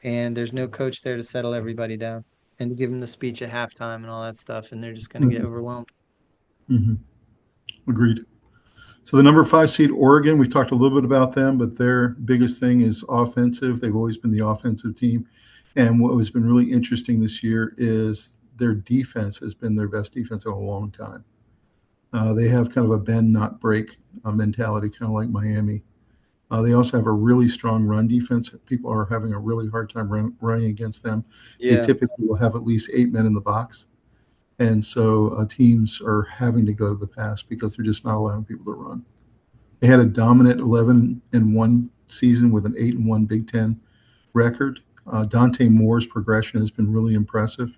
S2: and there's no coach there to settle everybody down and to give them the speech at halftime and all that stuff, and they're just going to get
S1: hmm
S2: overwhelmed.
S1: hmm Agreed. So the number 5 seed Oregon, we've talked a little bit about them, but their biggest thing is offensive. They've always been the offensive team. And what has been really interesting this year is their defense has been their best defense in a long time. They have kind of a bend, not break mentality, kind of like Miami. They also have a really strong run defense. People are having a really hard time running against them. They
S2: Yeah.
S1: typically will have at least 8 men in the box. And so teams are having to go to the pass because they're just not allowing people to run. They had a dominant 11-1 season with an 8-1 Big Ten record. Dante Moore's progression has been really impressive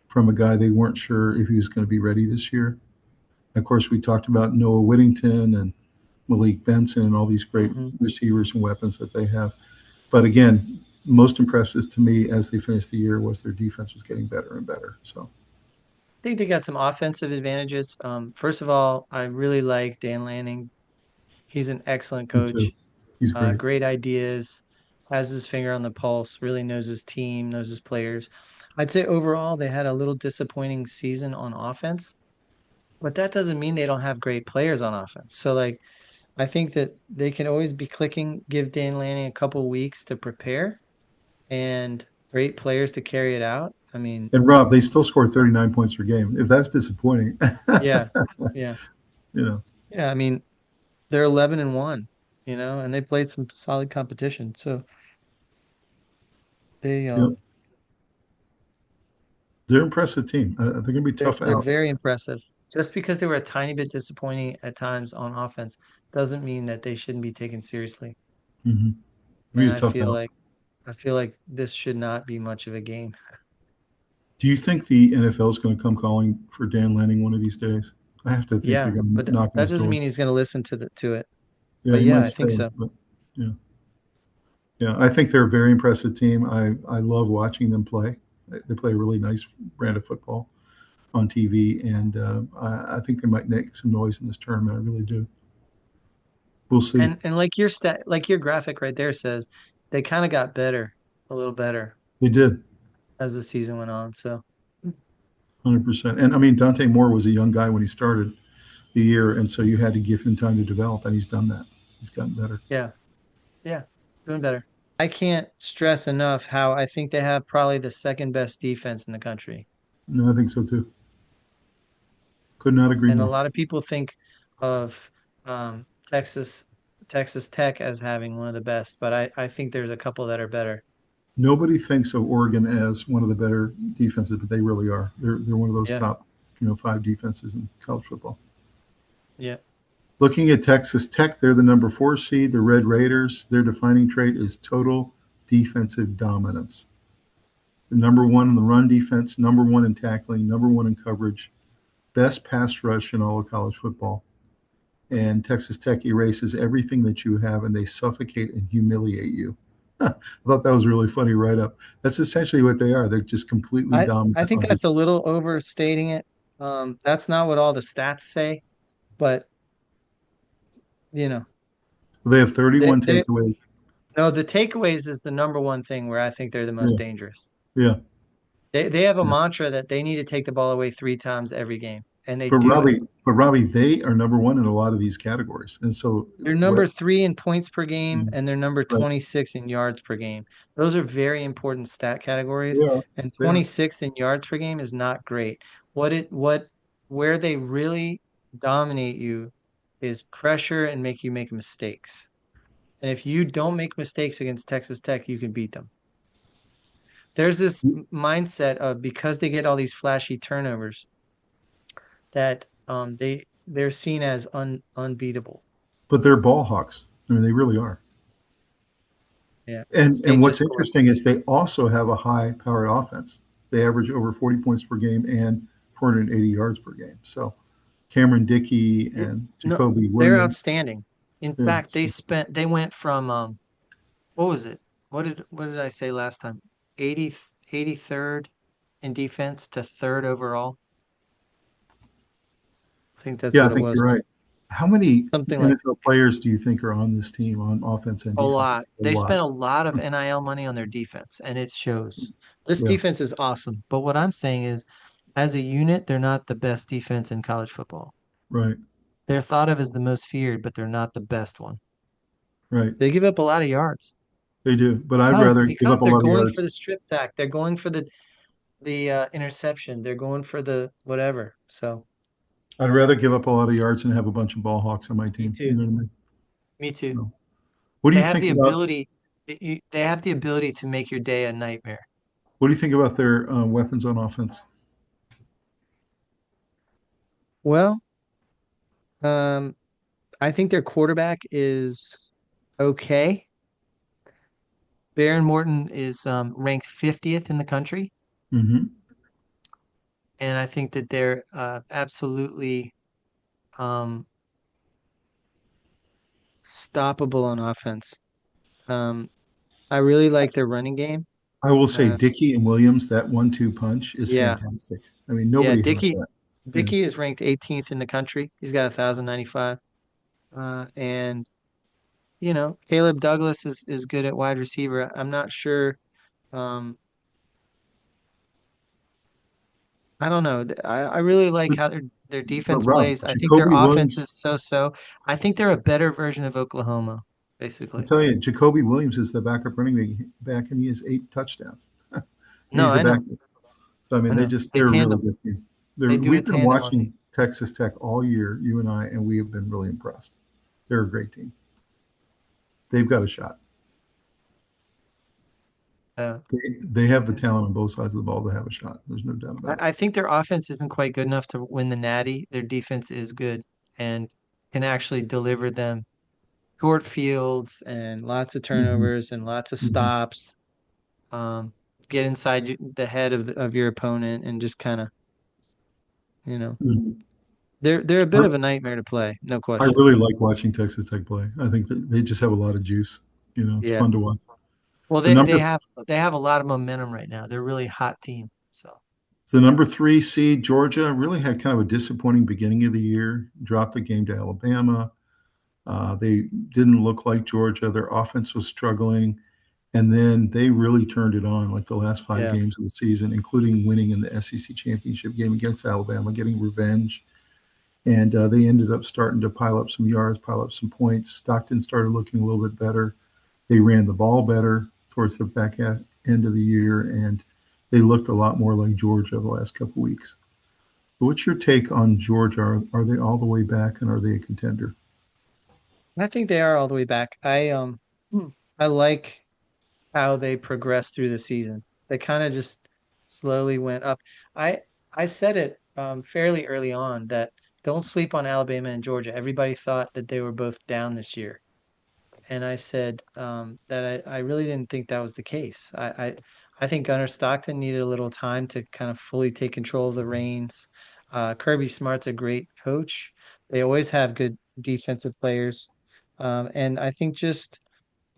S1: from a guy they weren't sure if he was going to be ready this year. Of course, we talked about Noah Whittington and Malik Benson and all these great
S2: Hmm.
S1: receivers and weapons that they have. But again, most impressive to me as they finished the year was their defense was getting better and better. So
S2: I think they got some offensive advantages. First of all, I really like Dan Lanning. He's an excellent
S1: me too.
S2: coach.
S1: He's great.
S2: Great ideas, has his finger on the pulse, really knows his team, knows his players. I'd say overall they had a little disappointing season on offense, but that doesn't mean they don't have great players on offense. So like I think that they can always be clicking, give Dan Lanning a couple weeks to prepare and great players to carry it out. I mean,
S1: And Rob, they still scored 39 points per game. If that's disappointing,
S2: yeah, yeah,
S1: you know,
S2: yeah. I mean, they're 11-1, you know, and they played some solid competition. So they
S1: you know, they're an impressive team. They're going to be tough
S2: they're
S1: out.
S2: very impressive. Just because they were a tiny bit disappointing at times on offense doesn't mean that they shouldn't be taken seriously.
S1: Mm-hmm. Be
S2: And
S1: a tough out.
S2: I feel like this should not be much of a game.
S1: Do you think the NFL is going to come calling for Dan Lanning one of these days? I have to think they're
S2: Yeah,
S1: going
S2: but
S1: to knock on
S2: that
S1: his
S2: doesn't
S1: door.
S2: mean he's going to listen to it.
S1: Yeah,
S2: But
S1: he
S2: yeah,
S1: might
S2: I think
S1: stay,
S2: so.
S1: but yeah, yeah. I think they're a very impressive team. I love watching them play. They play a really nice brand of football on TV, and I think they might make some noise in this tournament. I really do. We'll see.
S2: And like like your graphic right there says, they kind of got better, a little better
S1: They did,
S2: as the season went on. So
S1: 100%. And I mean, Dante Moore was a young guy when he started the year, and so you had to give him time to develop, and he's done that. He's gotten better.
S2: yeah, yeah, doing better. I can't stress enough how I think they have probably the second best defense in the country.
S1: No, I think so too. Could not agree
S2: And a
S1: more.
S2: lot of people think of um, Texas Texas Tech as having one of the best, but I think there's a couple that are better.
S1: Nobody thinks of Oregon as one of the better defenses, but they really are. They're one of those
S2: Yeah,
S1: top, five defenses in college football.
S2: yeah.
S1: Looking at Texas Tech, they're the number 4 seed. The Red Raiders, their defining trait is total defensive dominance. The number one in the run defense, number one in tackling, number one in coverage, best pass rush in all of college football. And Texas Tech erases everything that you have, and they suffocate and humiliate you. I thought that was really funny write up. That's essentially what they are. They're just completely
S2: I
S1: dominant
S2: think
S1: on
S2: that's a
S1: defense.
S2: little overstating it. That's not what all the stats say, but you know,
S1: They have
S2: they
S1: 31
S2: they
S1: takeaways.
S2: no, the takeaways is the number one thing where I think they're the
S1: Yeah,
S2: most dangerous.
S1: yeah,
S2: They have a
S1: yeah.
S2: mantra that they need to take the ball away 3 times every game, and they
S1: But
S2: do it.
S1: Robbie, they are number one in a lot of these categories. And so
S2: They're
S1: what?
S2: number three in points per game, and they're number
S1: Right.
S2: 26 in yards per game. Those are very important stat categories,
S1: They are.
S2: and
S1: They are.
S2: 26 in yards per game is not great. Where they really dominate you is pressure and make you make mistakes. And if you don't make mistakes against Texas Tech, you can beat them. There's this mindset of because they get all these flashy turnovers that they're seen as unbeatable.
S1: But they're ball hawks. I mean, they really are.
S2: Yeah,
S1: And
S2: State
S1: what's
S2: just scored.
S1: interesting is they also have a high powered offense. They average over 40 points per game and 480 yards per game. So Cameron Dickey
S2: It,
S1: and
S2: no,
S1: Jacoby
S2: they're
S1: Williams.
S2: outstanding. In
S1: Yeah.
S2: fact, they went from what was it? What did I say last time? 80 83rd in defense to third overall. I think that's
S1: Yeah, I
S2: what it
S1: think
S2: was.
S1: you're right. How many
S2: Something like
S1: NFL players do you think are on this team on offense and
S2: a
S1: defense?
S2: lot.
S1: A
S2: They
S1: lot.
S2: spent a lot of NIL money on their defense, and it shows. This
S1: Yeah,
S2: defense is awesome. But what I'm saying is, as a unit, they're not the best defense in college football.
S1: right,
S2: They're thought of as the most feared, but they're not the best one.
S1: right.
S2: They give up a lot of yards
S1: They do. But I'd rather give
S2: because
S1: up a
S2: they're
S1: lot of
S2: going for
S1: yards.
S2: the strip sack. They're going for the interception. They're going for the whatever. So
S1: I'd rather give up a lot of yards and have a bunch of ball hawks on my
S2: me
S1: team. You
S2: too.
S1: know what I mean?
S2: Me too.
S1: So, what do
S2: They
S1: you
S2: have
S1: think
S2: the
S1: about
S2: ability. They have the ability to make your day a nightmare.
S1: what do you think about their weapons on offense?
S2: Well, um, I think their quarterback is okay. Baron Morton is ranked 50th in the country,
S1: Hmm.
S2: and I think that they're absolutely um, stoppable on offense. Um, I really like their running game.
S1: I will say
S2: Uh,
S1: Dickey and Williams, that 1-2 punch is
S2: yeah,
S1: fantastic. I mean,
S2: yeah.
S1: nobody has that. Yeah.
S2: Dickey is ranked 18th in the country. He's got 1,095. And Caleb Douglas is good at wide receiver. I'm not sure. Um, I don't know. I really like
S1: But,
S2: how their
S1: but
S2: defense
S1: Rob,
S2: plays. I think their
S1: Jacoby
S2: offense
S1: Williams,
S2: is so-so. I think they're a better version of Oklahoma,
S1: I
S2: basically.
S1: tell you, Jacoby Williams is the backup running back, and he has 8 touchdowns.
S2: No,
S1: He's the
S2: I know.
S1: backup. So I
S2: I
S1: mean,
S2: know. They
S1: they're a really
S2: tandem.
S1: good team.
S2: They do a
S1: We've been
S2: tandem on me.
S1: watching Texas Tech all year, you and I, and we have been really impressed. They're a great team. They've got a shot.
S2: Uh,
S1: They have the talent on both sides of the ball to have a shot. There's no doubt about it.
S2: I think their offense isn't quite good enough to win the Natty. Their defense is good and can actually deliver them short fields and lots of
S1: Hmm.
S2: turnovers and lots of
S1: Hmm.
S2: stops. Um, get inside the head of your opponent and just kind of, you know,
S1: Hmm.
S2: they're a bit of a nightmare to play, no
S1: I
S2: question.
S1: really like watching Texas Tech play. I think that they just have a lot of juice. It's
S2: Yeah.
S1: fun to watch.
S2: Well,
S1: So number
S2: they have a lot of momentum right now. They're a really hot team. So
S1: the number 3 seed Georgia really had kind of a disappointing beginning of the year. Dropped the game to Alabama. They didn't look like Georgia. Their offense was struggling. And then they really turned it on like the last five
S2: Yeah.
S1: games of the season, including winning in the SEC championship game against Alabama, getting revenge. And they ended up starting to pile up some yards, pile up some points. Stockton started looking a little bit better. They ran the ball better towards the end of the year, and they looked a lot more like Georgia the last couple of weeks. But what's your take on Georgia? Are they all the way back, and are they a contender?
S2: I think they are all the way back. I like how they progressed through the season. They kind of just slowly went up. I I said it fairly early on that don't sleep on Alabama and Georgia. Everybody thought that they were both down this year. And I said that I really didn't think that was the case. I think Gunnar Stockton needed a little time to kind of fully take control of the reins. Kirby Smart's a great coach. They always have good defensive players. And I think just,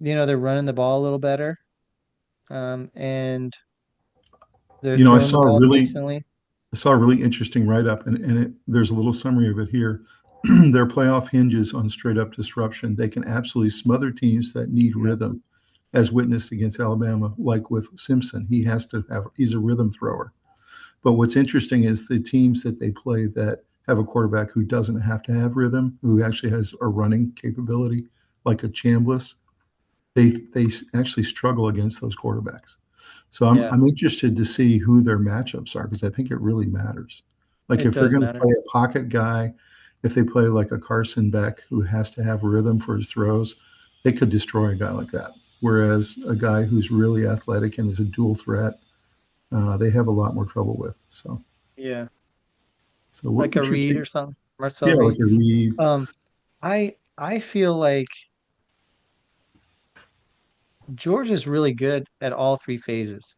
S2: they're running the ball a little better. And they're
S1: You know,
S2: throwing the ball decently.
S1: I saw a really interesting write up, and there's a little summary of it here. Their playoff hinges on straight up disruption. They can absolutely smother teams that need
S2: Yeah.
S1: rhythm, as witnessed against Alabama, like with Simpson. He's a rhythm thrower. But what's interesting is the teams that they play that have a quarterback who doesn't have to have rhythm, who actually has a running capability, like a Chambliss, they actually struggle against those quarterbacks. So I'm
S2: Yeah,
S1: I'm interested to see who their matchups are because I think it really matters. Like
S2: it
S1: if they're
S2: does
S1: going to
S2: matter.
S1: play a pocket guy, if they play like a Carson Beck who has to have rhythm for his throws, they could destroy a guy like that. Whereas a guy who's really athletic and is a dual threat, they have a lot more trouble with.
S2: Yeah.
S1: So
S2: Like a
S1: what's your
S2: Reed
S1: take?
S2: or something, Marcel
S1: Yeah, like
S2: Reed.
S1: a Reed.
S2: Um, I feel like Georgia's really good at all three phases.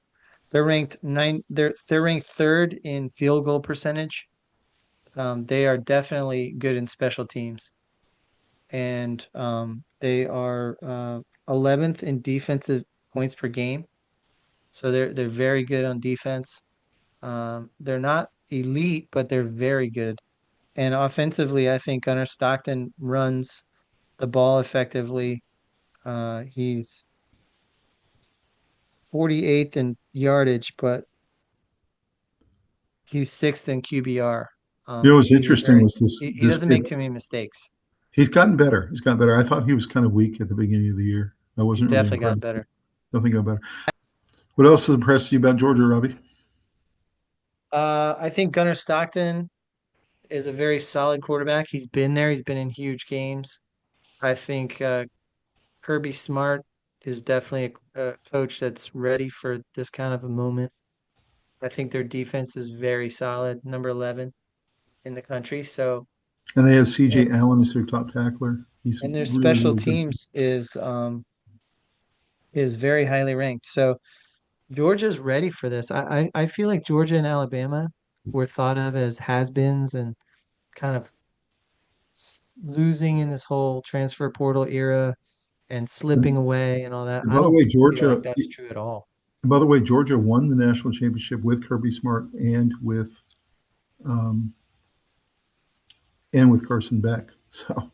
S2: They're ranked third in field goal percentage. They are definitely good in special teams, and they are 11th in defensive points per game. So they're very good on defense. They're not elite, but they're very good. And offensively, I think Gunnar Stockton runs the ball effectively. He's 48th in yardage, but he's sixth in QBR.
S1: You know what's
S2: He's a
S1: interesting
S2: very
S1: was this
S2: he
S1: this
S2: doesn't
S1: kid.
S2: make too many mistakes.
S1: He's gotten better. He's gotten better. I thought he was kind of weak at the beginning of the year. I
S2: He's
S1: wasn't really
S2: definitely gotten
S1: impressed.
S2: better.
S1: Nothing got better. What else has impressed you about Georgia, Robbie?
S2: I think Gunnar Stockton is a very solid quarterback. He's been there. He's been in huge games. I think Kirby Smart is definitely a coach that's ready for this kind of a moment. I think their defense is very solid, number 11 in the country. So,
S1: And they have
S2: and,
S1: C.J. Allen as their top tackler. He's
S2: and their
S1: really,
S2: special
S1: really good.
S2: teams is very highly ranked. So Georgia's ready for this. I feel like Georgia and Alabama were thought of as has-beens and kind of losing in this whole transfer portal era and slipping
S1: And,
S2: away and all that.
S1: and
S2: I
S1: by the
S2: don't
S1: way,
S2: feel like
S1: Georgia.
S2: that's true at all.
S1: By the way, Georgia won the national championship with Kirby Smart um, and with Carson Beck. So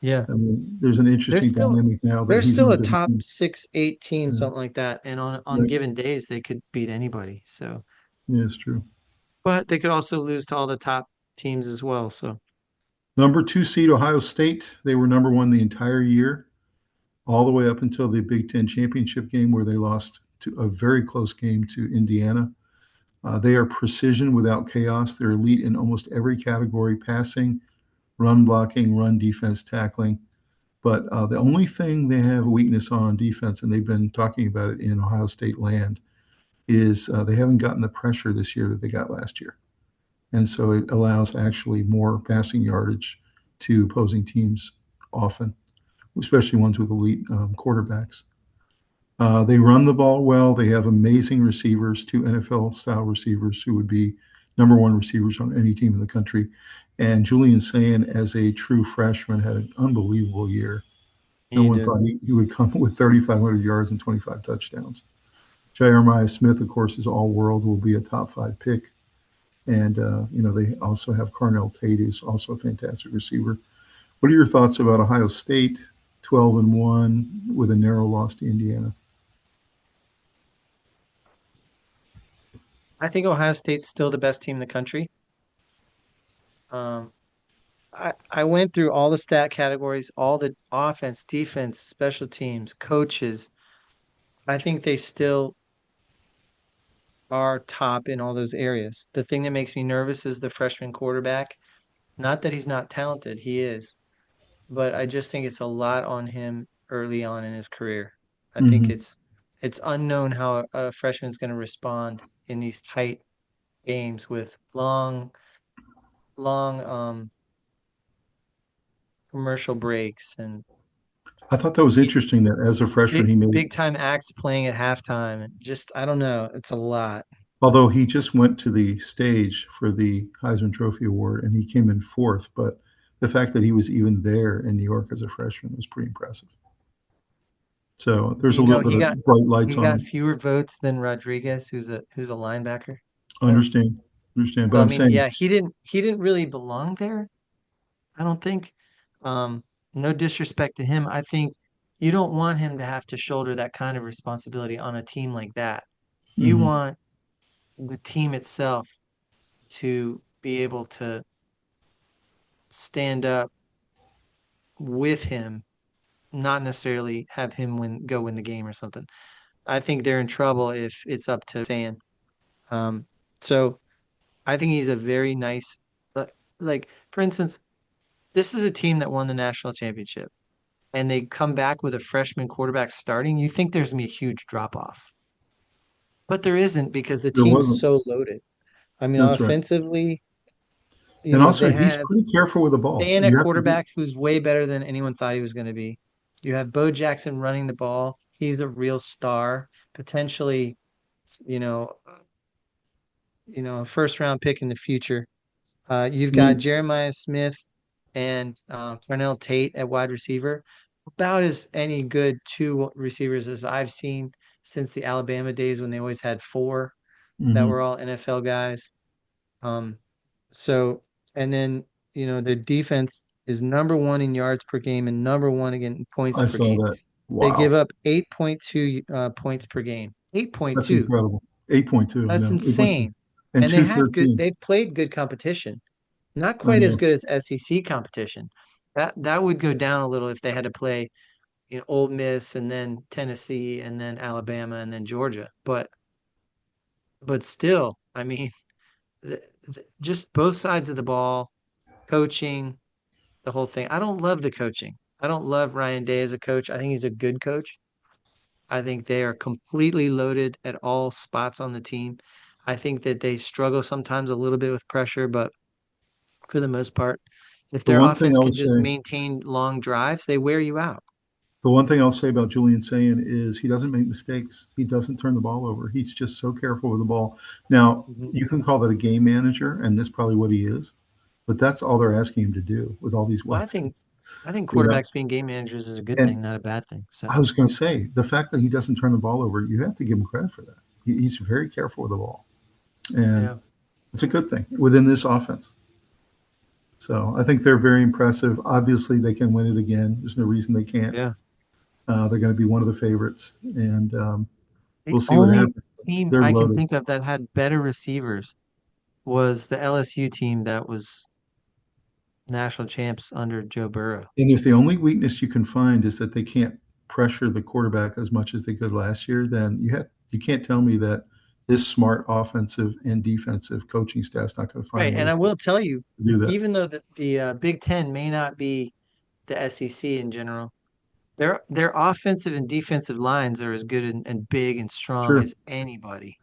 S2: Yeah.
S1: I mean, there's an
S2: They're
S1: interesting
S2: still
S1: dynamic now that
S2: they're
S1: he's
S2: still
S1: on a
S2: a
S1: different
S2: top
S1: team.
S2: 6, 8 team,
S1: Yeah,
S2: something like that. And on
S1: right.
S2: given days they could beat anybody. So,
S1: Yeah, it's true.
S2: but they could also lose to all the top teams as well. So,
S1: Number two seed Ohio State. They were number one the entire year, all the way up until the Big Ten championship game, where they lost to a very close game to Indiana. They are precision without chaos. They're elite in almost every category: passing, run blocking, run defense, tackling. But the only thing they have a weakness on defense, and they've been talking about it in Ohio State land, is they haven't gotten the pressure this year that they got last year. And so it allows actually more passing yardage to opposing teams often, especially ones with elite quarterbacks. They run the ball well. They have amazing receivers, two NFL style receivers who would be number one receivers on any team in the country. And Julian Sayin, as a true freshman, had an unbelievable year. No
S2: he
S1: one
S2: did.
S1: thought he would come with 3,500 yards and 25 touchdowns. Jeremiah Smith, of course, is all world, will be a top five pick. And, they also have Carnell Tate, who's also a fantastic receiver. What are your thoughts about Ohio State, 12-1 with a narrow loss to Indiana?
S2: I think Ohio State's still the best team in the country. Um, I went through all the stat categories, all the offense, defense, special teams, coaches. I think they still are top in all those areas. The thing that makes me nervous is the freshman quarterback. Not that he's not talented, he is, but I just think it's a lot on him early on in his career. I think
S1: Mm-hmm.
S2: it's unknown how a freshman's going to respond in these tight games with long commercial breaks and
S1: I thought that was
S2: y-
S1: interesting that as a freshman, he made,
S2: big time acts playing at halftime. Just I don't know, it's a lot.
S1: although he just went to the stage for the Heisman Trophy award and he came in fourth, but the fact that he was even there in New York as a freshman was pretty impressive. So there's a
S2: You
S1: little
S2: know,
S1: bit of bright lights
S2: he
S1: on
S2: got
S1: him.
S2: fewer votes than Rodriguez, who's a linebacker. So
S1: Understand, understand. But
S2: so I
S1: I'm
S2: mean,
S1: saying
S2: yeah, he didn't really belong there. I don't think. Um, no disrespect to him. I think you don't want him to have to shoulder that kind of responsibility on a team like that. You
S1: mhm.
S2: want the team itself to be able to stand up with him, not necessarily have him win the game or something. I think they're in trouble if it's up to saying. Um, so I think he's a very nice, like for instance, this is a team that won the national championship and they come back with a freshman quarterback starting. You think there's gonna be a huge drop off, but there isn't because the
S1: There
S2: team's
S1: wasn't.
S2: so loaded. I mean,
S1: That's right.
S2: offensively,
S1: And also,
S2: they
S1: he's
S2: have
S1: pretty careful with the ball.
S2: Stan at
S1: You have to give,
S2: quarterback who's way better than anyone thought he was going to be. You have Bo Jackson running the ball. He's a real star, potentially, you know, a first round pick in the future. You've
S1: I
S2: got
S1: mean,
S2: Jeremiah Smith and Fernando Tate at wide receiver. About as any good two receivers as I've seen since the Alabama days when they always had four that
S1: mhm.
S2: were all NFL guys. Um, so, and then, their defense is number one in yards per game and number one again in points
S1: I
S2: per
S1: saw
S2: game.
S1: that.
S2: They give
S1: Wow.
S2: up 8.2 points per game.
S1: That's
S2: 8.2.
S1: incredible. 8.2, I
S2: That's
S1: know. 8.2.
S2: insane.
S1: And
S2: And they've
S1: 213.
S2: played good competition. Not
S1: I
S2: quite as
S1: know.
S2: good as SEC competition. That would go down a little if they had to play, Ole Miss and then Tennessee and then Alabama and then Georgia. But still, I mean, just both sides of the ball, coaching, the whole thing. I don't love the coaching. I don't love Ryan Day as a coach. I think he's a good coach. I think they are completely loaded at all spots on the team. I think that they struggle sometimes a little bit with pressure, but for the most part, if
S1: The
S2: their
S1: one thing
S2: offense
S1: I
S2: can
S1: will
S2: just
S1: say,
S2: maintain long drives, they wear you out.
S1: the one thing I'll say about Julian Sayin is he doesn't make mistakes. He doesn't turn the ball over. He's just so careful with the ball. Now,
S2: Mhm.
S1: you can call that a game manager, and that's probably what he is, but that's all they're asking him to do with all these
S2: Well, I think
S1: weapons,
S2: I think
S1: you know?
S2: quarterbacks being game managers is a good
S1: And
S2: thing, not a bad thing. So
S1: I was going to say, the fact that he doesn't turn the ball over, you have to give him credit for that. He's very careful with the ball, and
S2: yeah,
S1: it's a good thing within this offense. So I think they're very impressive. Obviously, they can win it again. There's no reason they can't.
S2: yeah.
S1: They're going to be one of the favorites, and
S2: The
S1: we'll see what
S2: only
S1: happens.
S2: team
S1: They're
S2: I can
S1: loaded.
S2: think of that had better receivers was the LSU team that was national champs under Joe Burrow.
S1: And if the only weakness you can find is that they can't pressure the quarterback as much as they could last year, then you can't tell me that this smart offensive and defensive coaching staff's not going to find
S2: Right, and I
S1: ways
S2: will tell you,
S1: to do that.
S2: even though the Big Ten may not be the SEC in general, their offensive and defensive lines are as good and big and strong
S1: Sure.
S2: as anybody.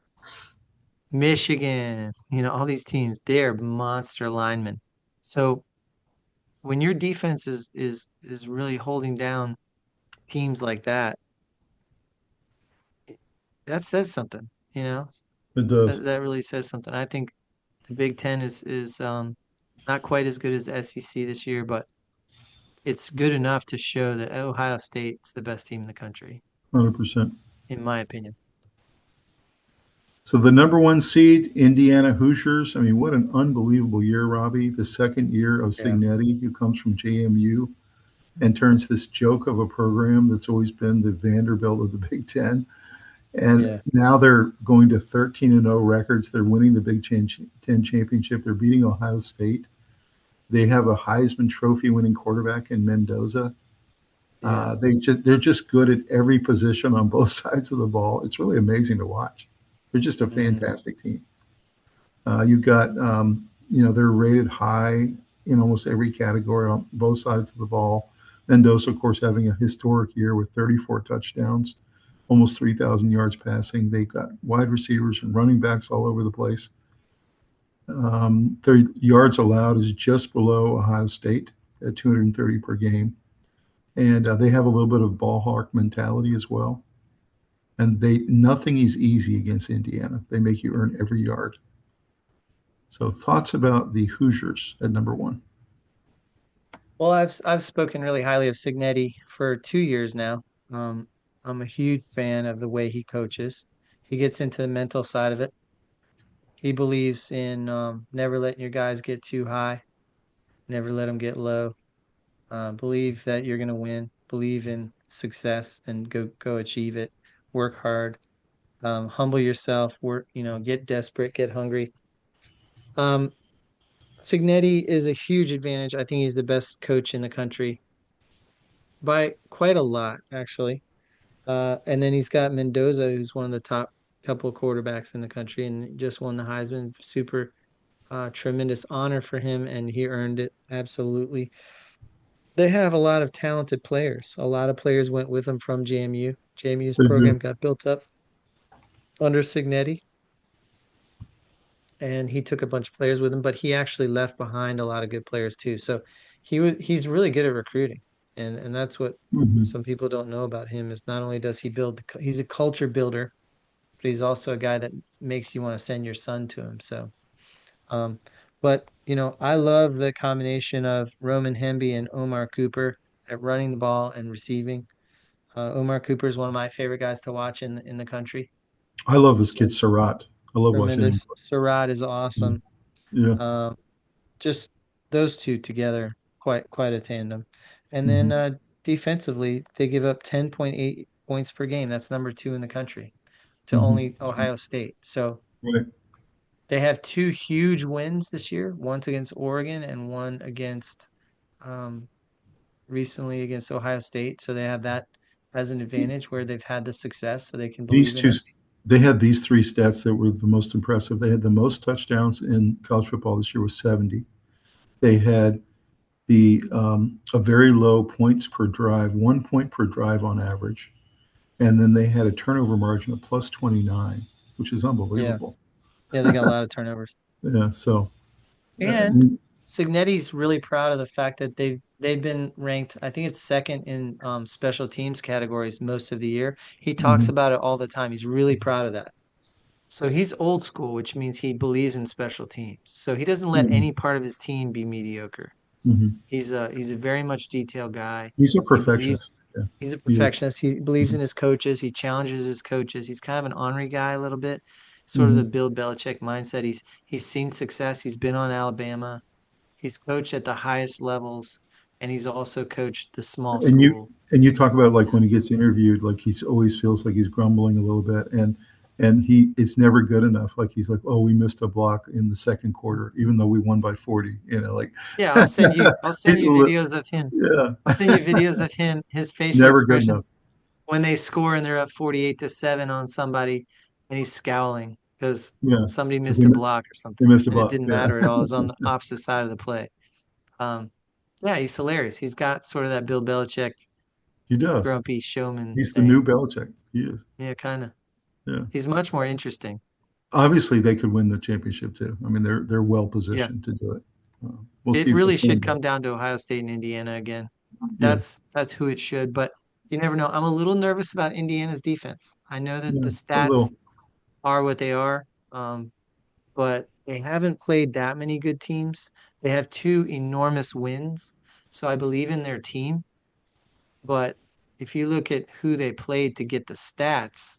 S2: Michigan, all these teams, they're monster linemen. So when your defense is really holding down teams like that, that says something, you know?
S1: It does.
S2: That really says something. I think the Big Ten is not quite as good as the SEC this year, but it's good enough to show that Ohio State's the best team in the country,
S1: 100%.
S2: in my opinion.
S1: So the number one seed, Indiana Hoosiers. I mean, what an unbelievable year, Robbie. The second year of
S2: Yeah.
S1: Cignetti, who comes from JMU and turns this joke of a program that's always been the Vanderbilt of the Big Ten. And
S2: Yeah.
S1: now they're going to 13-0 records. They're winning the Big Ten championship. They're beating Ohio State. They have a Heisman Trophy winning quarterback in Mendoza.
S2: Yeah.
S1: They're just good at every position on both sides of the ball. It's really amazing to watch. They're just a
S2: Hmm.
S1: fantastic team. You've got they're rated high in almost every category on both sides of the ball. Mendoza, of course, having a historic year with 34 touchdowns, almost 3,000 yards passing. They've got wide receivers and running backs all over the place. Their yards allowed is just below Ohio State at 230 per game. And they have a little bit of ball hawk mentality as well. And nothing is easy against Indiana. They make you earn every yard. So thoughts about the Hoosiers at number one?
S2: Well, I've spoken really highly of Cignetti for 2 years now. Um, I'm a huge fan of the way he coaches. He gets into the mental side of it. He believes in never letting your guys get too high, never let them get low. Believe that you're going to win. Believe in success and go achieve it. Work hard. Humble yourself. Work. Get desperate. Get hungry. Um, Cignetti is a huge advantage. I think he's the best coach in the country by quite a lot, actually. And then he's got Mendoza, who's one of the top couple of quarterbacks in the country and just won the Heisman. Super tremendous honor for him, and he earned it absolutely. They have a lot of talented players. A lot of players went with them from JMU. JMU's
S1: They
S2: program
S1: do.
S2: got built up under Cignetti, and he took a bunch of players with him, but he actually left behind a lot of good players too. So he's really good at recruiting, and that's what
S1: Mhm.
S2: some people don't know about him is not only does he he's a culture builder, but he's also a guy that makes you want to send your son to him. So, um, but I love the combination of Roman Hemby and Omar Cooper at running the ball and receiving. Omar Cooper is one of my favorite guys to watch in the country.
S1: I love this kid, Surratt. I love watching him
S2: Tremendous.
S1: play.
S2: Surratt is
S1: Yeah.
S2: awesome.
S1: Yeah.
S2: Um, just those two together, quite a tandem. And then
S1: Mhm.
S2: defensively, they give up 10.8 points per game. That's number two in the country to
S1: Mhm.
S2: only Ohio State. So
S1: Right.
S2: they have two huge wins this year, once against Oregon and one against um, recently against Ohio State. So they have that as an advantage where they've had the success, so they can
S1: These
S2: believe in
S1: two,
S2: it.
S1: they had these three stats that were the most impressive. They had the most touchdowns in college football this year was 70. They had a very low points per drive, 1 point per drive on average, and then they had a turnover margin of plus 29, which is
S2: Yeah,
S1: unbelievable.
S2: yeah, they got a lot of turnovers.
S1: Yeah. So
S2: And Signetti's really proud of the fact that they've been ranked, I think it's second in special teams categories most of the year. He talks
S1: mhm,
S2: about it all the time. He's really proud of that. So he's old school, which means he believes in special teams. So he doesn't let
S1: mhm,
S2: any part of his team be mediocre.
S1: mhm.
S2: He's a very much detailed guy.
S1: He's a
S2: He believes
S1: perfectionist. Yeah,
S2: he's a
S1: he is.
S2: perfectionist. He believes
S1: Mhm,
S2: in his coaches. He challenges his coaches. He's kind of an ornery guy a little bit, sort of the
S1: mhm.
S2: Bill Belichick mindset. He's seen success. He's been on Alabama. He's coached at the highest levels, and he's also coached the small
S1: And you
S2: school.
S1: and you talk about like when he gets interviewed, like he's always feels like he's grumbling a little bit, and he it's never good enough. Like he's like, oh, we missed a block in the second quarter, even though we won by 40. Like
S2: Yeah, I'll send you videos of him.
S1: yeah,
S2: I'll send you videos of him, his
S1: it's
S2: facial
S1: never good enough.
S2: expressions when they score and they're up 48-7 on somebody and he's scowling because
S1: Yeah,
S2: somebody
S1: because
S2: missed a block or
S1: they
S2: something
S1: missed a
S2: and it
S1: block.
S2: didn't
S1: Yeah,
S2: matter at all. It was on the opposite side of the play. Um, yeah, he's hilarious. He's got sort of that Bill Belichick
S1: he does.
S2: grumpy showman
S1: He's the new
S2: thing.
S1: Belichick. He is.
S2: Yeah, kind of.
S1: Yeah.
S2: He's much more interesting.
S1: Obviously, they could win the championship too. I mean, they're well
S2: Yeah.
S1: positioned to do it. We'll
S2: It
S1: see if they
S2: really should
S1: can.
S2: come down to Ohio State and Indiana again.
S1: Yeah,
S2: That's who it should, but you never know. I'm a little nervous about Indiana's defense. I know that
S1: yeah,
S2: the
S1: a
S2: stats
S1: little.
S2: are what they are, but they haven't played that many good teams. They have two enormous wins, so I believe in their team. But if you look at who they played to get the stats,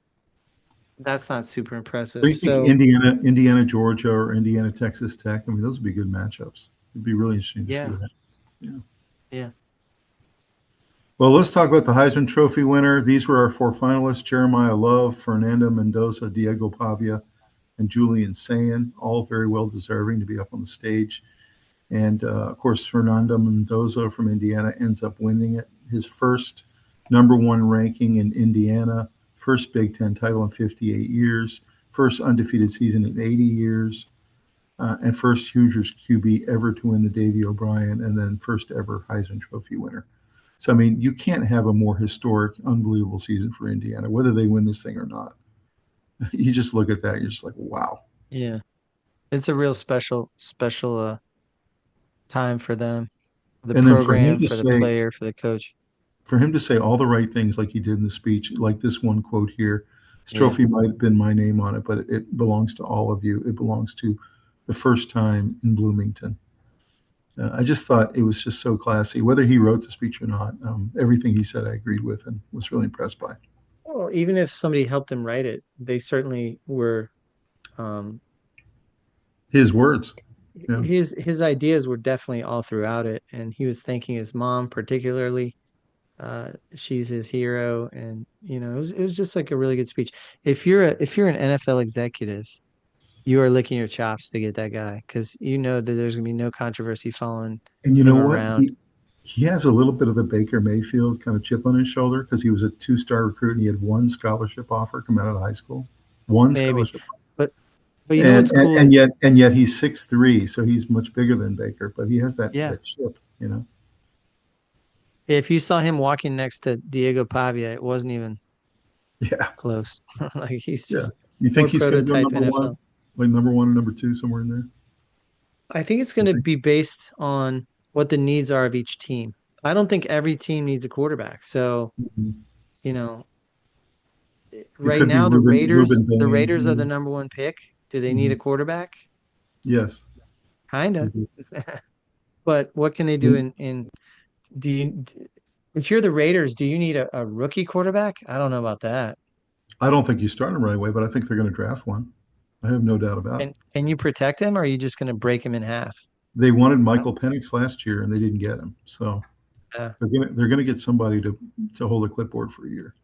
S2: That's not super
S1: So
S2: impressive.
S1: you think
S2: So
S1: Indiana, Georgia, or Indiana, Texas Tech? I mean, those would be good matchups. It'd be really interesting to see
S2: yeah,
S1: what happens. Yeah.
S2: yeah.
S1: Well, let's talk about the Heisman Trophy winner. These were our four finalists: Jeremiah Love, Fernando Mendoza, Diego Pavia, and Julian Sayin, all very well deserving to be up on the stage. And of course, Fernando Mendoza from Indiana ends up winning it. His first number one ranking in Indiana, first Big Ten title in 58 years, first undefeated season in 80 years, and first Hoosiers QB ever to win the Davy O'Brien, and then first ever Heisman Trophy winner. So, I mean, you can't have a more historic, unbelievable season for Indiana, whether they win this thing or not. You just look at that, you're just like, wow.
S2: Yeah. It's a real special time for them, for the
S1: And then for him
S2: program,
S1: to
S2: for the
S1: say,
S2: player, for the coach.
S1: all the right things like he did in the speech, like this one quote here, this
S2: Yeah.
S1: trophy might have been my name on it, but it belongs to all of you. It belongs to the first time in Bloomington. I just thought it was just so classy. Whether he wrote the speech or not, everything he said I agreed with and was really impressed by.
S2: Or even if somebody helped him write it, they certainly were um
S1: His words. Yeah.
S2: his ideas were definitely all throughout it, and he was thanking his mom particularly. She's his hero, and it was just like a really good speech. If you're an NFL executive, you are licking your chops to get that guy because you know that there's gonna be no controversy following
S1: And you know
S2: him
S1: what?
S2: around.
S1: He has a little bit of the Baker Mayfield kind of chip on his shoulder because he was a two-star recruit and he had one scholarship offer come out of high school. One
S2: Maybe,
S1: scholarship.
S2: but you know
S1: And
S2: what's
S1: and,
S2: cool
S1: and
S2: is
S1: yet he's 6'3", so he's much bigger than Baker, but he has that
S2: yeah.
S1: that chip, you know.
S2: If you saw him walking next to Diego Pavia, it wasn't even
S1: Yeah,
S2: close. Like he's
S1: yeah.
S2: just
S1: You think
S2: more
S1: he's going to go
S2: prototype
S1: number
S2: NFL.
S1: one, like number one and number two somewhere in there?
S2: I think it's
S1: You
S2: going to
S1: think?
S2: be based on what the needs are of each team. I don't think every team needs a quarterback. So,
S1: Mhm.
S2: you know,
S1: It
S2: right
S1: could be
S2: now
S1: Ruben
S2: the
S1: Bain.
S2: Raiders are the
S1: Mhm.
S2: number one pick. Do they need a
S1: Mhm.
S2: quarterback?
S1: Yes.
S2: Kinda.
S1: Mhm.
S2: But what can they do
S1: And
S2: in do you if you're the Raiders, do you need a rookie quarterback? I don't know about that.
S1: I don't think you start him right away, but I think they're going to draft one. I have no doubt about it.
S2: And can you protect him or are you just going to break him in half?
S1: They wanted Michael Penix last year and they didn't get him, so
S2: Uh,
S1: they're gonna get somebody to hold a clipboard for a year.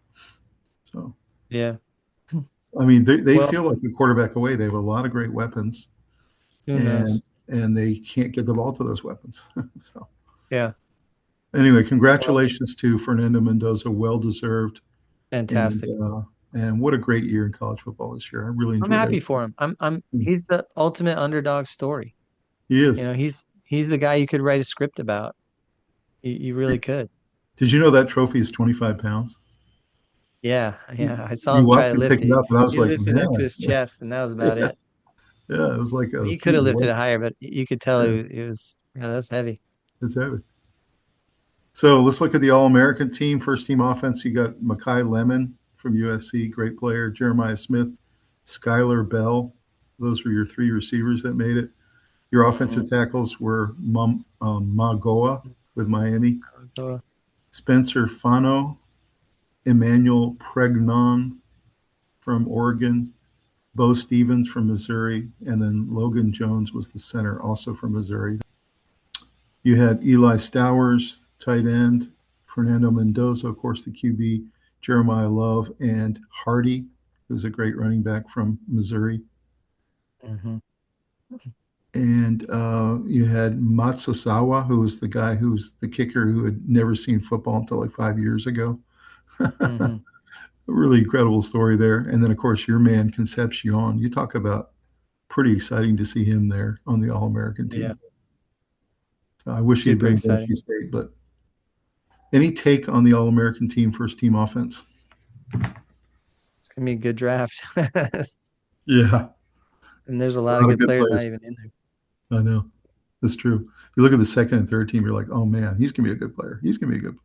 S1: So
S2: yeah.
S1: I mean, they
S2: Well,
S1: feel like a quarterback away. They have a lot of great weapons,
S2: who knows?
S1: and they can't get the ball to those weapons. So
S2: Yeah.
S1: anyway,
S2: Well,
S1: congratulations to Fernando Mendoza, well deserved, and
S2: fantastic.
S1: and what a great year in college football this year. I really
S2: I'm
S1: enjoyed
S2: happy
S1: everything.
S2: for him. He's the ultimate underdog story.
S1: He
S2: You
S1: is.
S2: know, he's the guy you could write a script about. You really could.
S1: Did you know that trophy is 25 pounds?
S2: Yeah, yeah. I saw
S1: You
S2: him try
S1: watch
S2: to
S1: him pick
S2: lift
S1: it
S2: it.
S1: up, and I was
S2: He
S1: like,
S2: lifted it up to
S1: man,
S2: his chest, and that was about
S1: yeah,
S2: it.
S1: yeah, it was like a
S2: He could
S1: huge
S2: have lifted
S1: weight.
S2: it higher, but you could tell
S1: Yeah,
S2: it was, that's heavy.
S1: it's heavy. So let's look at the All-American team. First team offense, you got Makai Lemon from USC, great player. Jeremiah Smith, Skylar Bell. Those were your three receivers that made it. Your
S2: Hmm.
S1: offensive tackles were Magoa with Miami, Spencer Fano, Emmanuel Pregnon from Oregon, Bo Stevens from Missouri, and then Logan Jones was the center, also from Missouri. You had Eli Stowers, tight end, Fernando Mendoza, of course, the QB, Jeremiah Love, and Hardy, who's a great running back from Missouri.
S2: Hmm.
S1: And you had Matsusawa, who was the guy who's the kicker who had never seen football until like 5 years ago. A
S2: Hmm.
S1: really incredible story there. And then, of course, your man, Concepcion. You talk about pretty exciting to see him there on the All American
S2: Yeah,
S1: team. I wish he had
S2: super
S1: been at
S2: exciting.
S1: NC State, but any take on the All American team, first team offense?
S2: It's gonna be a good draft.
S1: Yeah,
S2: And there's a
S1: a
S2: lot of
S1: lot of
S2: good
S1: good
S2: players not
S1: players.
S2: even in there.
S1: I know. That's true. You look at the second and third team, you're like, oh man, he's going to be a good player. He's going to be a good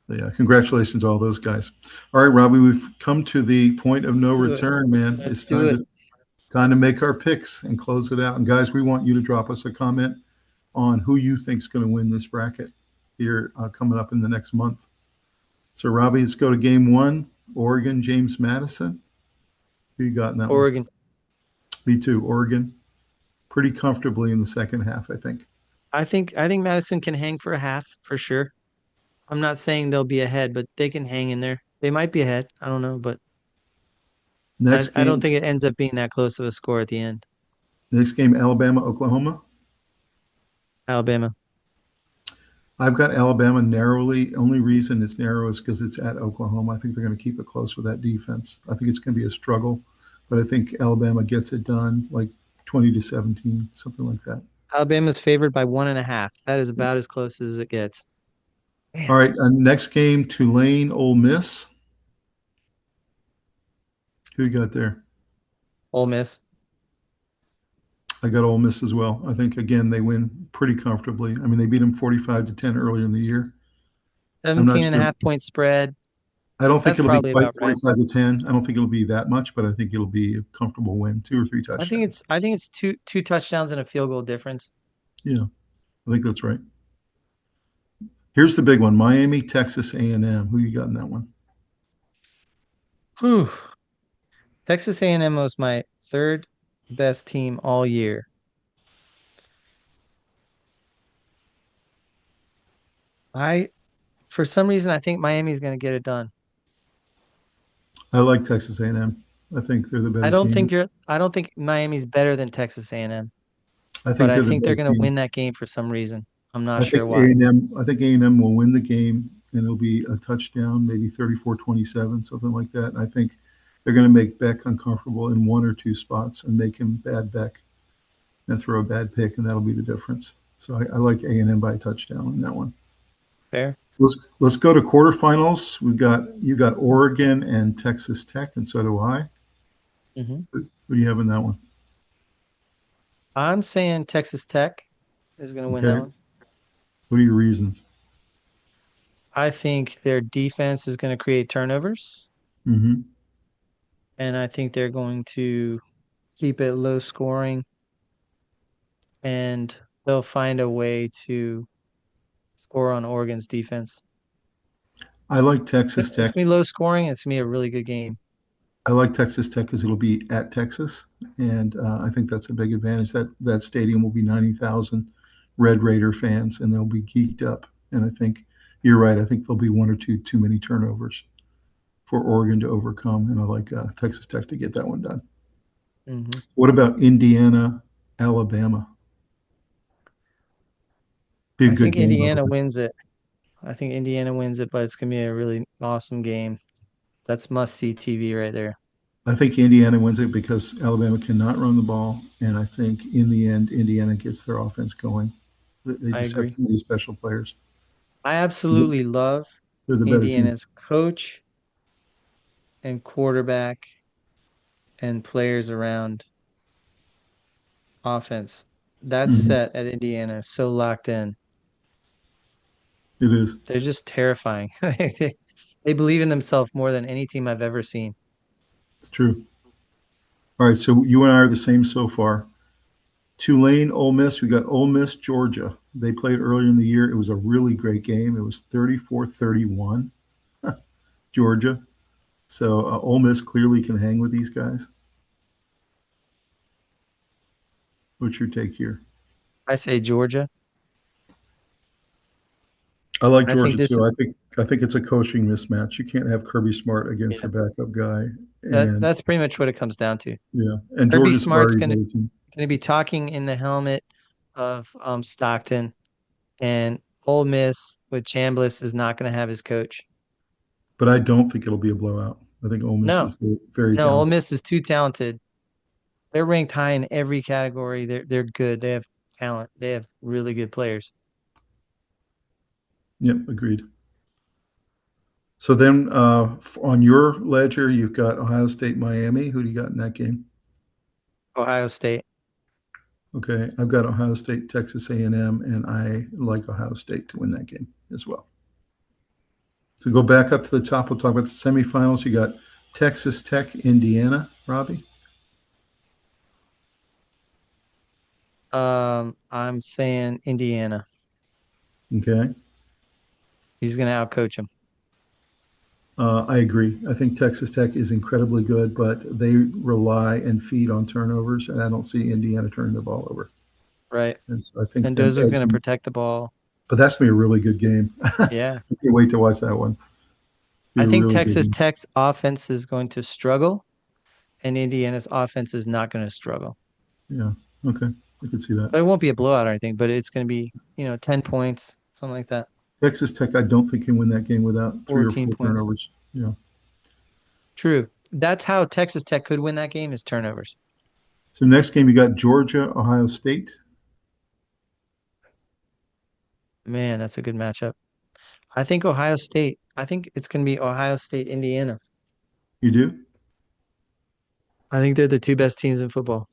S1: player. Yeah, congratulations to all those guys. All right, Robbie, we've come to the point of no
S2: Do it.
S1: return, man.
S2: Let's
S1: It's
S2: do it.
S1: time to make our picks and close it out. And guys, we want you to drop us a comment on who you think is going to win this bracket here coming up in the next month. So, Robbie, let's go to game one. Oregon, James Madison. Who you got in that one?
S2: Oregon.
S1: Me too. Oregon, pretty comfortably in the second half, I think.
S2: I think Madison can hang for a half for sure. I'm not saying they'll be ahead, but they can hang in there. They might be ahead. I don't know, but
S1: Next
S2: I don't
S1: game,
S2: think it ends up being that close of a score at the end.
S1: next game, Alabama, Oklahoma.
S2: Alabama.
S1: I've got Alabama narrowly. Only reason it's narrow is because it's at Oklahoma. I think they're going to keep it close with that defense. I think it's going to be a struggle, but I think Alabama gets it done like 20-17, something like that.
S2: Alabama's favored by 1.5. That is about as close as it gets.
S1: All
S2: Man,
S1: right, next game, Tulane, Ole Miss. Who you got there?
S2: Ole Miss.
S1: I got Ole Miss as well. I think again they win pretty comfortably. I mean, they beat them 45-10 earlier in the year. I'm not
S2: 17 and a
S1: sure.
S2: half point spread.
S1: I don't think
S2: That's
S1: it'll be
S2: probably
S1: quite
S2: about right.
S1: 45-10. I don't think it'll be that much, but I think it'll be a comfortable win, two or three touchdowns.
S2: I think it's two touchdowns and a field goal difference.
S1: Yeah, I think that's right. Here's the big one: Miami, Texas A&M. Who you got in that one?
S2: Whew. Texas A&M was my third best team all year. I For some reason I think Miami's going to get it done.
S1: I like Texas A&M. I think they're the better team.
S2: I don't think Miami's better than Texas A&M,
S1: I
S2: but
S1: think
S2: I
S1: they're the
S2: think they're
S1: better
S2: going to
S1: team.
S2: win that game for some reason. I'm not
S1: I think
S2: sure why.
S1: A&M. I think A&M will win the game, and it'll be a touchdown, maybe 34-27, something like that. And I think they're going to make Beck uncomfortable in one or two spots and make him bad Beck and throw a bad pick, and that'll be the difference. So I like A&M by a touchdown in that one.
S2: Fair.
S1: Let's go to quarterfinals. You got Oregon and Texas Tech, and so do I.
S2: Hmm.
S1: Who do you have in that one?
S2: I'm saying Texas Tech is going to win that
S1: Okay.
S2: one.
S1: What are your reasons?
S2: I think their defense is going to create turnovers,
S1: Hmm.
S2: and I think they're going to keep it low scoring, and they'll find a way to score on Oregon's defense.
S1: I like Texas
S2: It's
S1: Tech.
S2: gonna be low scoring. It's gonna be a really good game.
S1: I like Texas Tech because it'll be at Texas, and I think that's a big advantage. That stadium will be 90,000 Red Raider fans, and they'll be geeked up. And I think you're right. I think there'll be one or two too many turnovers for Oregon to overcome, and I like Texas Tech to get that one done.
S2: Hmm.
S1: What about Indiana, Alabama? Be a
S2: I
S1: good
S2: think
S1: game over
S2: Indiana
S1: there.
S2: wins it. I think Indiana wins it, but it's gonna be a really awesome game. That's must see TV right there.
S1: I think Indiana wins it because Alabama cannot run the ball, and I think in the end, Indiana gets their offense going. They
S2: I
S1: just have
S2: agree.
S1: too many special players.
S2: I absolutely love
S1: They're the better team.
S2: Indiana's coach and quarterback and players around offense. That
S1: Mhm.
S2: set at Indiana is so locked in.
S1: It is.
S2: They're just terrifying. They believe in themselves more than any team I've ever seen.
S1: It's true. All right, so you and I are the same so far. Tulane, Ole Miss. We got Ole Miss, Georgia. They played earlier in the year. It was a really great game. It was 34-31, Georgia. So Ole Miss clearly can hang with these guys. What's your take here?
S2: I say Georgia.
S1: I like
S2: I think
S1: Georgia
S2: this,
S1: too. I think it's a coaching mismatch. You can't have Kirby Smart against
S2: yeah,
S1: a backup guy, and
S2: that's pretty much what it comes down to.
S1: yeah, and
S2: Kirby
S1: Georgia's
S2: Smart's
S1: already breaking.
S2: gonna be talking in the helmet of Stockton, and Ole Miss with Chambliss is not gonna have his coach.
S1: But I don't think it'll be a blowout. I think Ole Miss
S2: No,
S1: is very, very
S2: no, Ole
S1: talented.
S2: Miss is too talented. They're ranked high in every category. They're good. They have talent. They have really good players.
S1: Yep, agreed. So then on your ledger, you've got Ohio State, Miami. Who do you got in that game?
S2: Ohio State.
S1: Okay, I've got Ohio State, Texas A&M, and I like Ohio State to win that game as well. So go back up to the top. We'll talk about the semifinals. You got Texas Tech, Indiana, Robbie.
S2: I'm saying Indiana.
S1: Okay.
S2: He's gonna outcoach him.
S1: I agree. I think Texas Tech is incredibly good, but they rely and feed on turnovers, and I don't see Indiana turning the ball over.
S2: Right.
S1: And so I think them
S2: Mendoza's going to
S1: edging,
S2: protect the ball.
S1: but that's gonna be a really good game. I
S2: Yeah.
S1: can't wait to watch that one. Be
S2: I
S1: a
S2: think
S1: really good
S2: Texas
S1: game.
S2: Tech's offense is going to struggle, and Indiana's offense is not going to struggle.
S1: Yeah. Okay. I can see that.
S2: But it won't be a blowout or anything, but it's going to be, 10 points, something like that,
S1: Texas Tech, I don't think can win that game without three or
S2: 14
S1: four
S2: points.
S1: turnovers. Yeah.
S2: True. That's how Texas Tech could win that game is turnovers.
S1: So next game you got Georgia, Ohio State.
S2: Man, that's a good matchup. I think it's going to be Ohio State, Indiana.
S1: You do?
S2: I think they're the two best teams in football.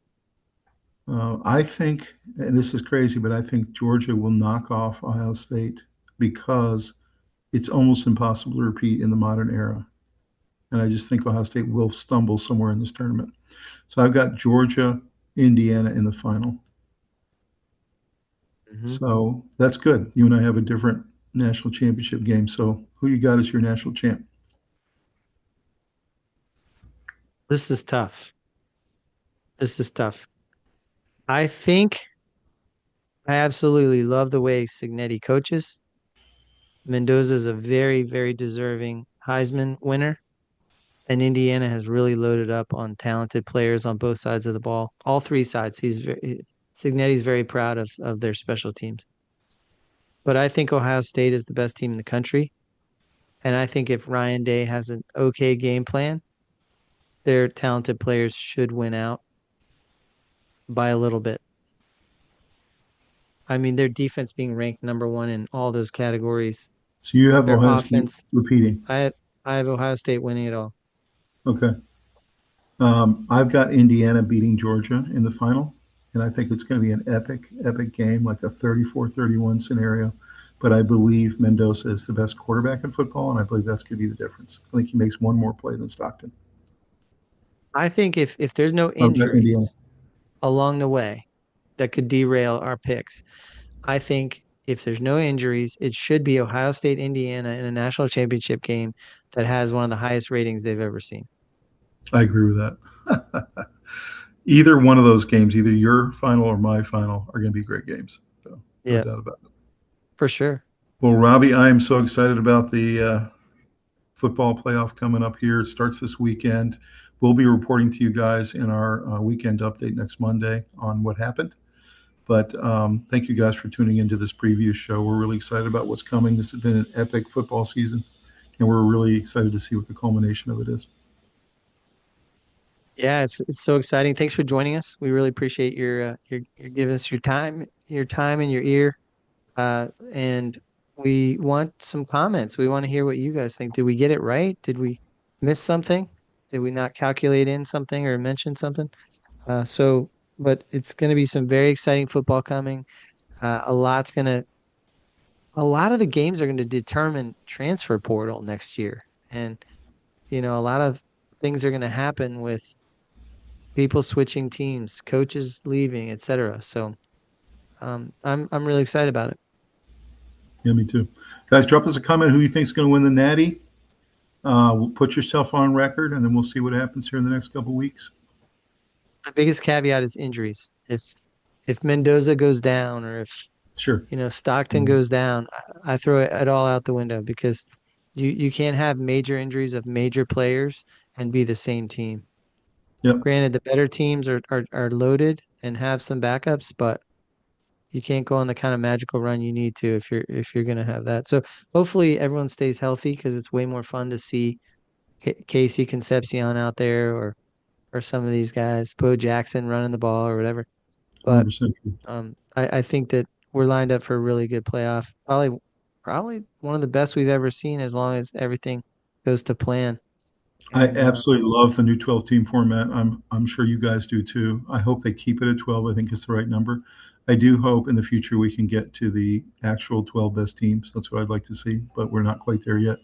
S1: I think, and this is crazy, but I think Georgia will knock off Ohio State because it's almost impossible to repeat in the modern era. And I just think Ohio State will stumble somewhere in this tournament. So I've got Georgia, Indiana in the final.
S2: Hmm.
S1: So that's good. You and I have a different national championship game. So who you got as your national champ?
S2: This is tough. This is tough. I think I absolutely love the way Signetti coaches. Mendoza is a very, very deserving Heisman winner, and Indiana has really loaded up on talented players on both sides of the ball. All three sides. Signetti's very proud of their special teams. But I think Ohio State is the best team in the country, and I think if Ryan Day has an okay game plan, their talented players should win out by a little bit. I mean, their defense being ranked number one in all those categories.
S1: So you have
S2: Their
S1: Ohio State
S2: offense,
S1: repeating.
S2: I I have Ohio State winning it all.
S1: Okay. I've got Indiana beating Georgia in the final, and I think it's going to be an epic, epic game, like a 34-31 scenario. But I believe Mendoza is the best quarterback in football, and I believe that's going to be the difference. I think he makes one more play than Stockton.
S2: I think if there's no
S1: I've got Indiana.
S2: injuries along the way that could derail our picks, I think if there's no injuries, it should be Ohio State, Indiana in a national championship game that has one of the highest ratings they've ever seen.
S1: I agree with that. Either one of those games, either your final or my final, are going to be great games. So no
S2: Yeah,
S1: doubt about it.
S2: for sure.
S1: Well, Robbie, I am so excited about the football playoff coming up here. It starts this weekend. We'll be reporting to you guys in our weekend update next Monday on what happened. But thank you guys for tuning into this preview show. We're really excited about what's coming. This has been an epic football season, and we're really excited to see what the culmination of it is.
S2: Yeah, it's so exciting. Thanks for joining us. We really appreciate your giving us your time and your ear. And we want some comments. We want to hear what you guys think. Did we get it right? Did we miss something? Did we not calculate in something or mention something? But it's going to be some very exciting football coming. A lot's going to, a lot of the games are going to determine transfer portal next year. And, a lot of things are going to happen with people switching teams, coaches leaving, etc. So, I'm really excited about it.
S1: Yeah, me too. Guys, drop us a comment who you think is going to win the Natty. Put yourself on record, and then we'll see what happens here in the next couple of weeks.
S2: The biggest caveat is injuries. If Mendoza goes down or if
S1: Sure.
S2: Stockton
S1: Mhm.
S2: goes down, I throw it all out the window because you can't have major injuries of major players and be the same team.
S1: Yep.
S2: Granted, the better teams are loaded and have some backups, but you can't go on the kind of magical run you need to if you're gonna have that. So hopefully everyone stays healthy because it's way more fun to see Casey Concepcion out there or some of these guys, Bo Jackson running the ball or whatever. But
S1: 100% true.
S2: I think that we're lined up for a really good playoff. Probably one of the best we've ever seen as long as everything goes to plan.
S1: I
S2: And
S1: absolutely love the new 12 team format. I'm sure you guys do too. I hope they keep it at 12. I think it's the right number. I do hope in the future we can get to the actual 12 best teams. That's what I'd like to see, but we're not quite there yet.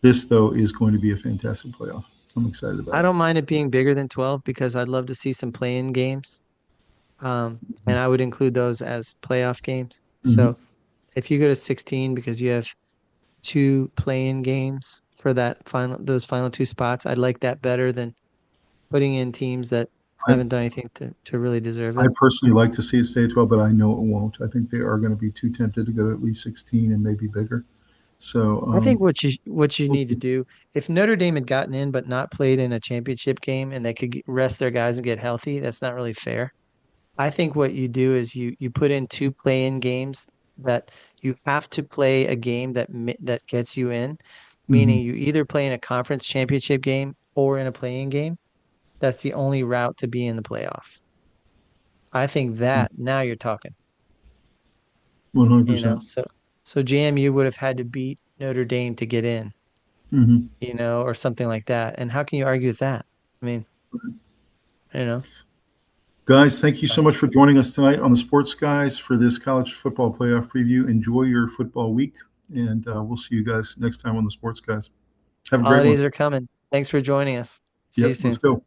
S1: This though is going to be a fantastic playoff. I'm excited
S2: I
S1: about it.
S2: don't mind it being bigger than 12 because I'd love to see some play-in games. And I would include those as playoff games.
S1: Mhm.
S2: So if you go to 16 because you have two play-in games, for those final two spots. I'd like that better than putting in teams that
S1: I,
S2: haven't done anything to really deserve
S1: I
S2: it.
S1: personally like to see it stay at 12, but I know it won't. I think they are going to be too tempted to go to at least 16 and maybe bigger. So
S2: I think what you
S1: we'll
S2: need to
S1: see.
S2: do, if Notre Dame had gotten in but not played in a championship game and they could rest their guys and get healthy, that's not really fair. I think what you do is you put in two play-in games that you have to play a game that gets you in,
S1: Hmm.
S2: meaning you either play in a conference championship game or in a play-in game. That's the only route to be in the playoff. I think that now you're talking,
S1: 100%.
S2: so JMU would have had to beat Notre Dame to get in,
S1: Hmm.
S2: or something like that. And how can you argue with that? I mean, you know.
S1: Guys, thank you so much for joining us tonight on the Sports Guys for this college football playoff preview. Enjoy your football week, and we'll see you guys next time on the Sports Guys. Have a great one.
S2: Holidays are coming. Thanks for joining us. See you
S1: Yep, let's
S2: soon.
S1: go.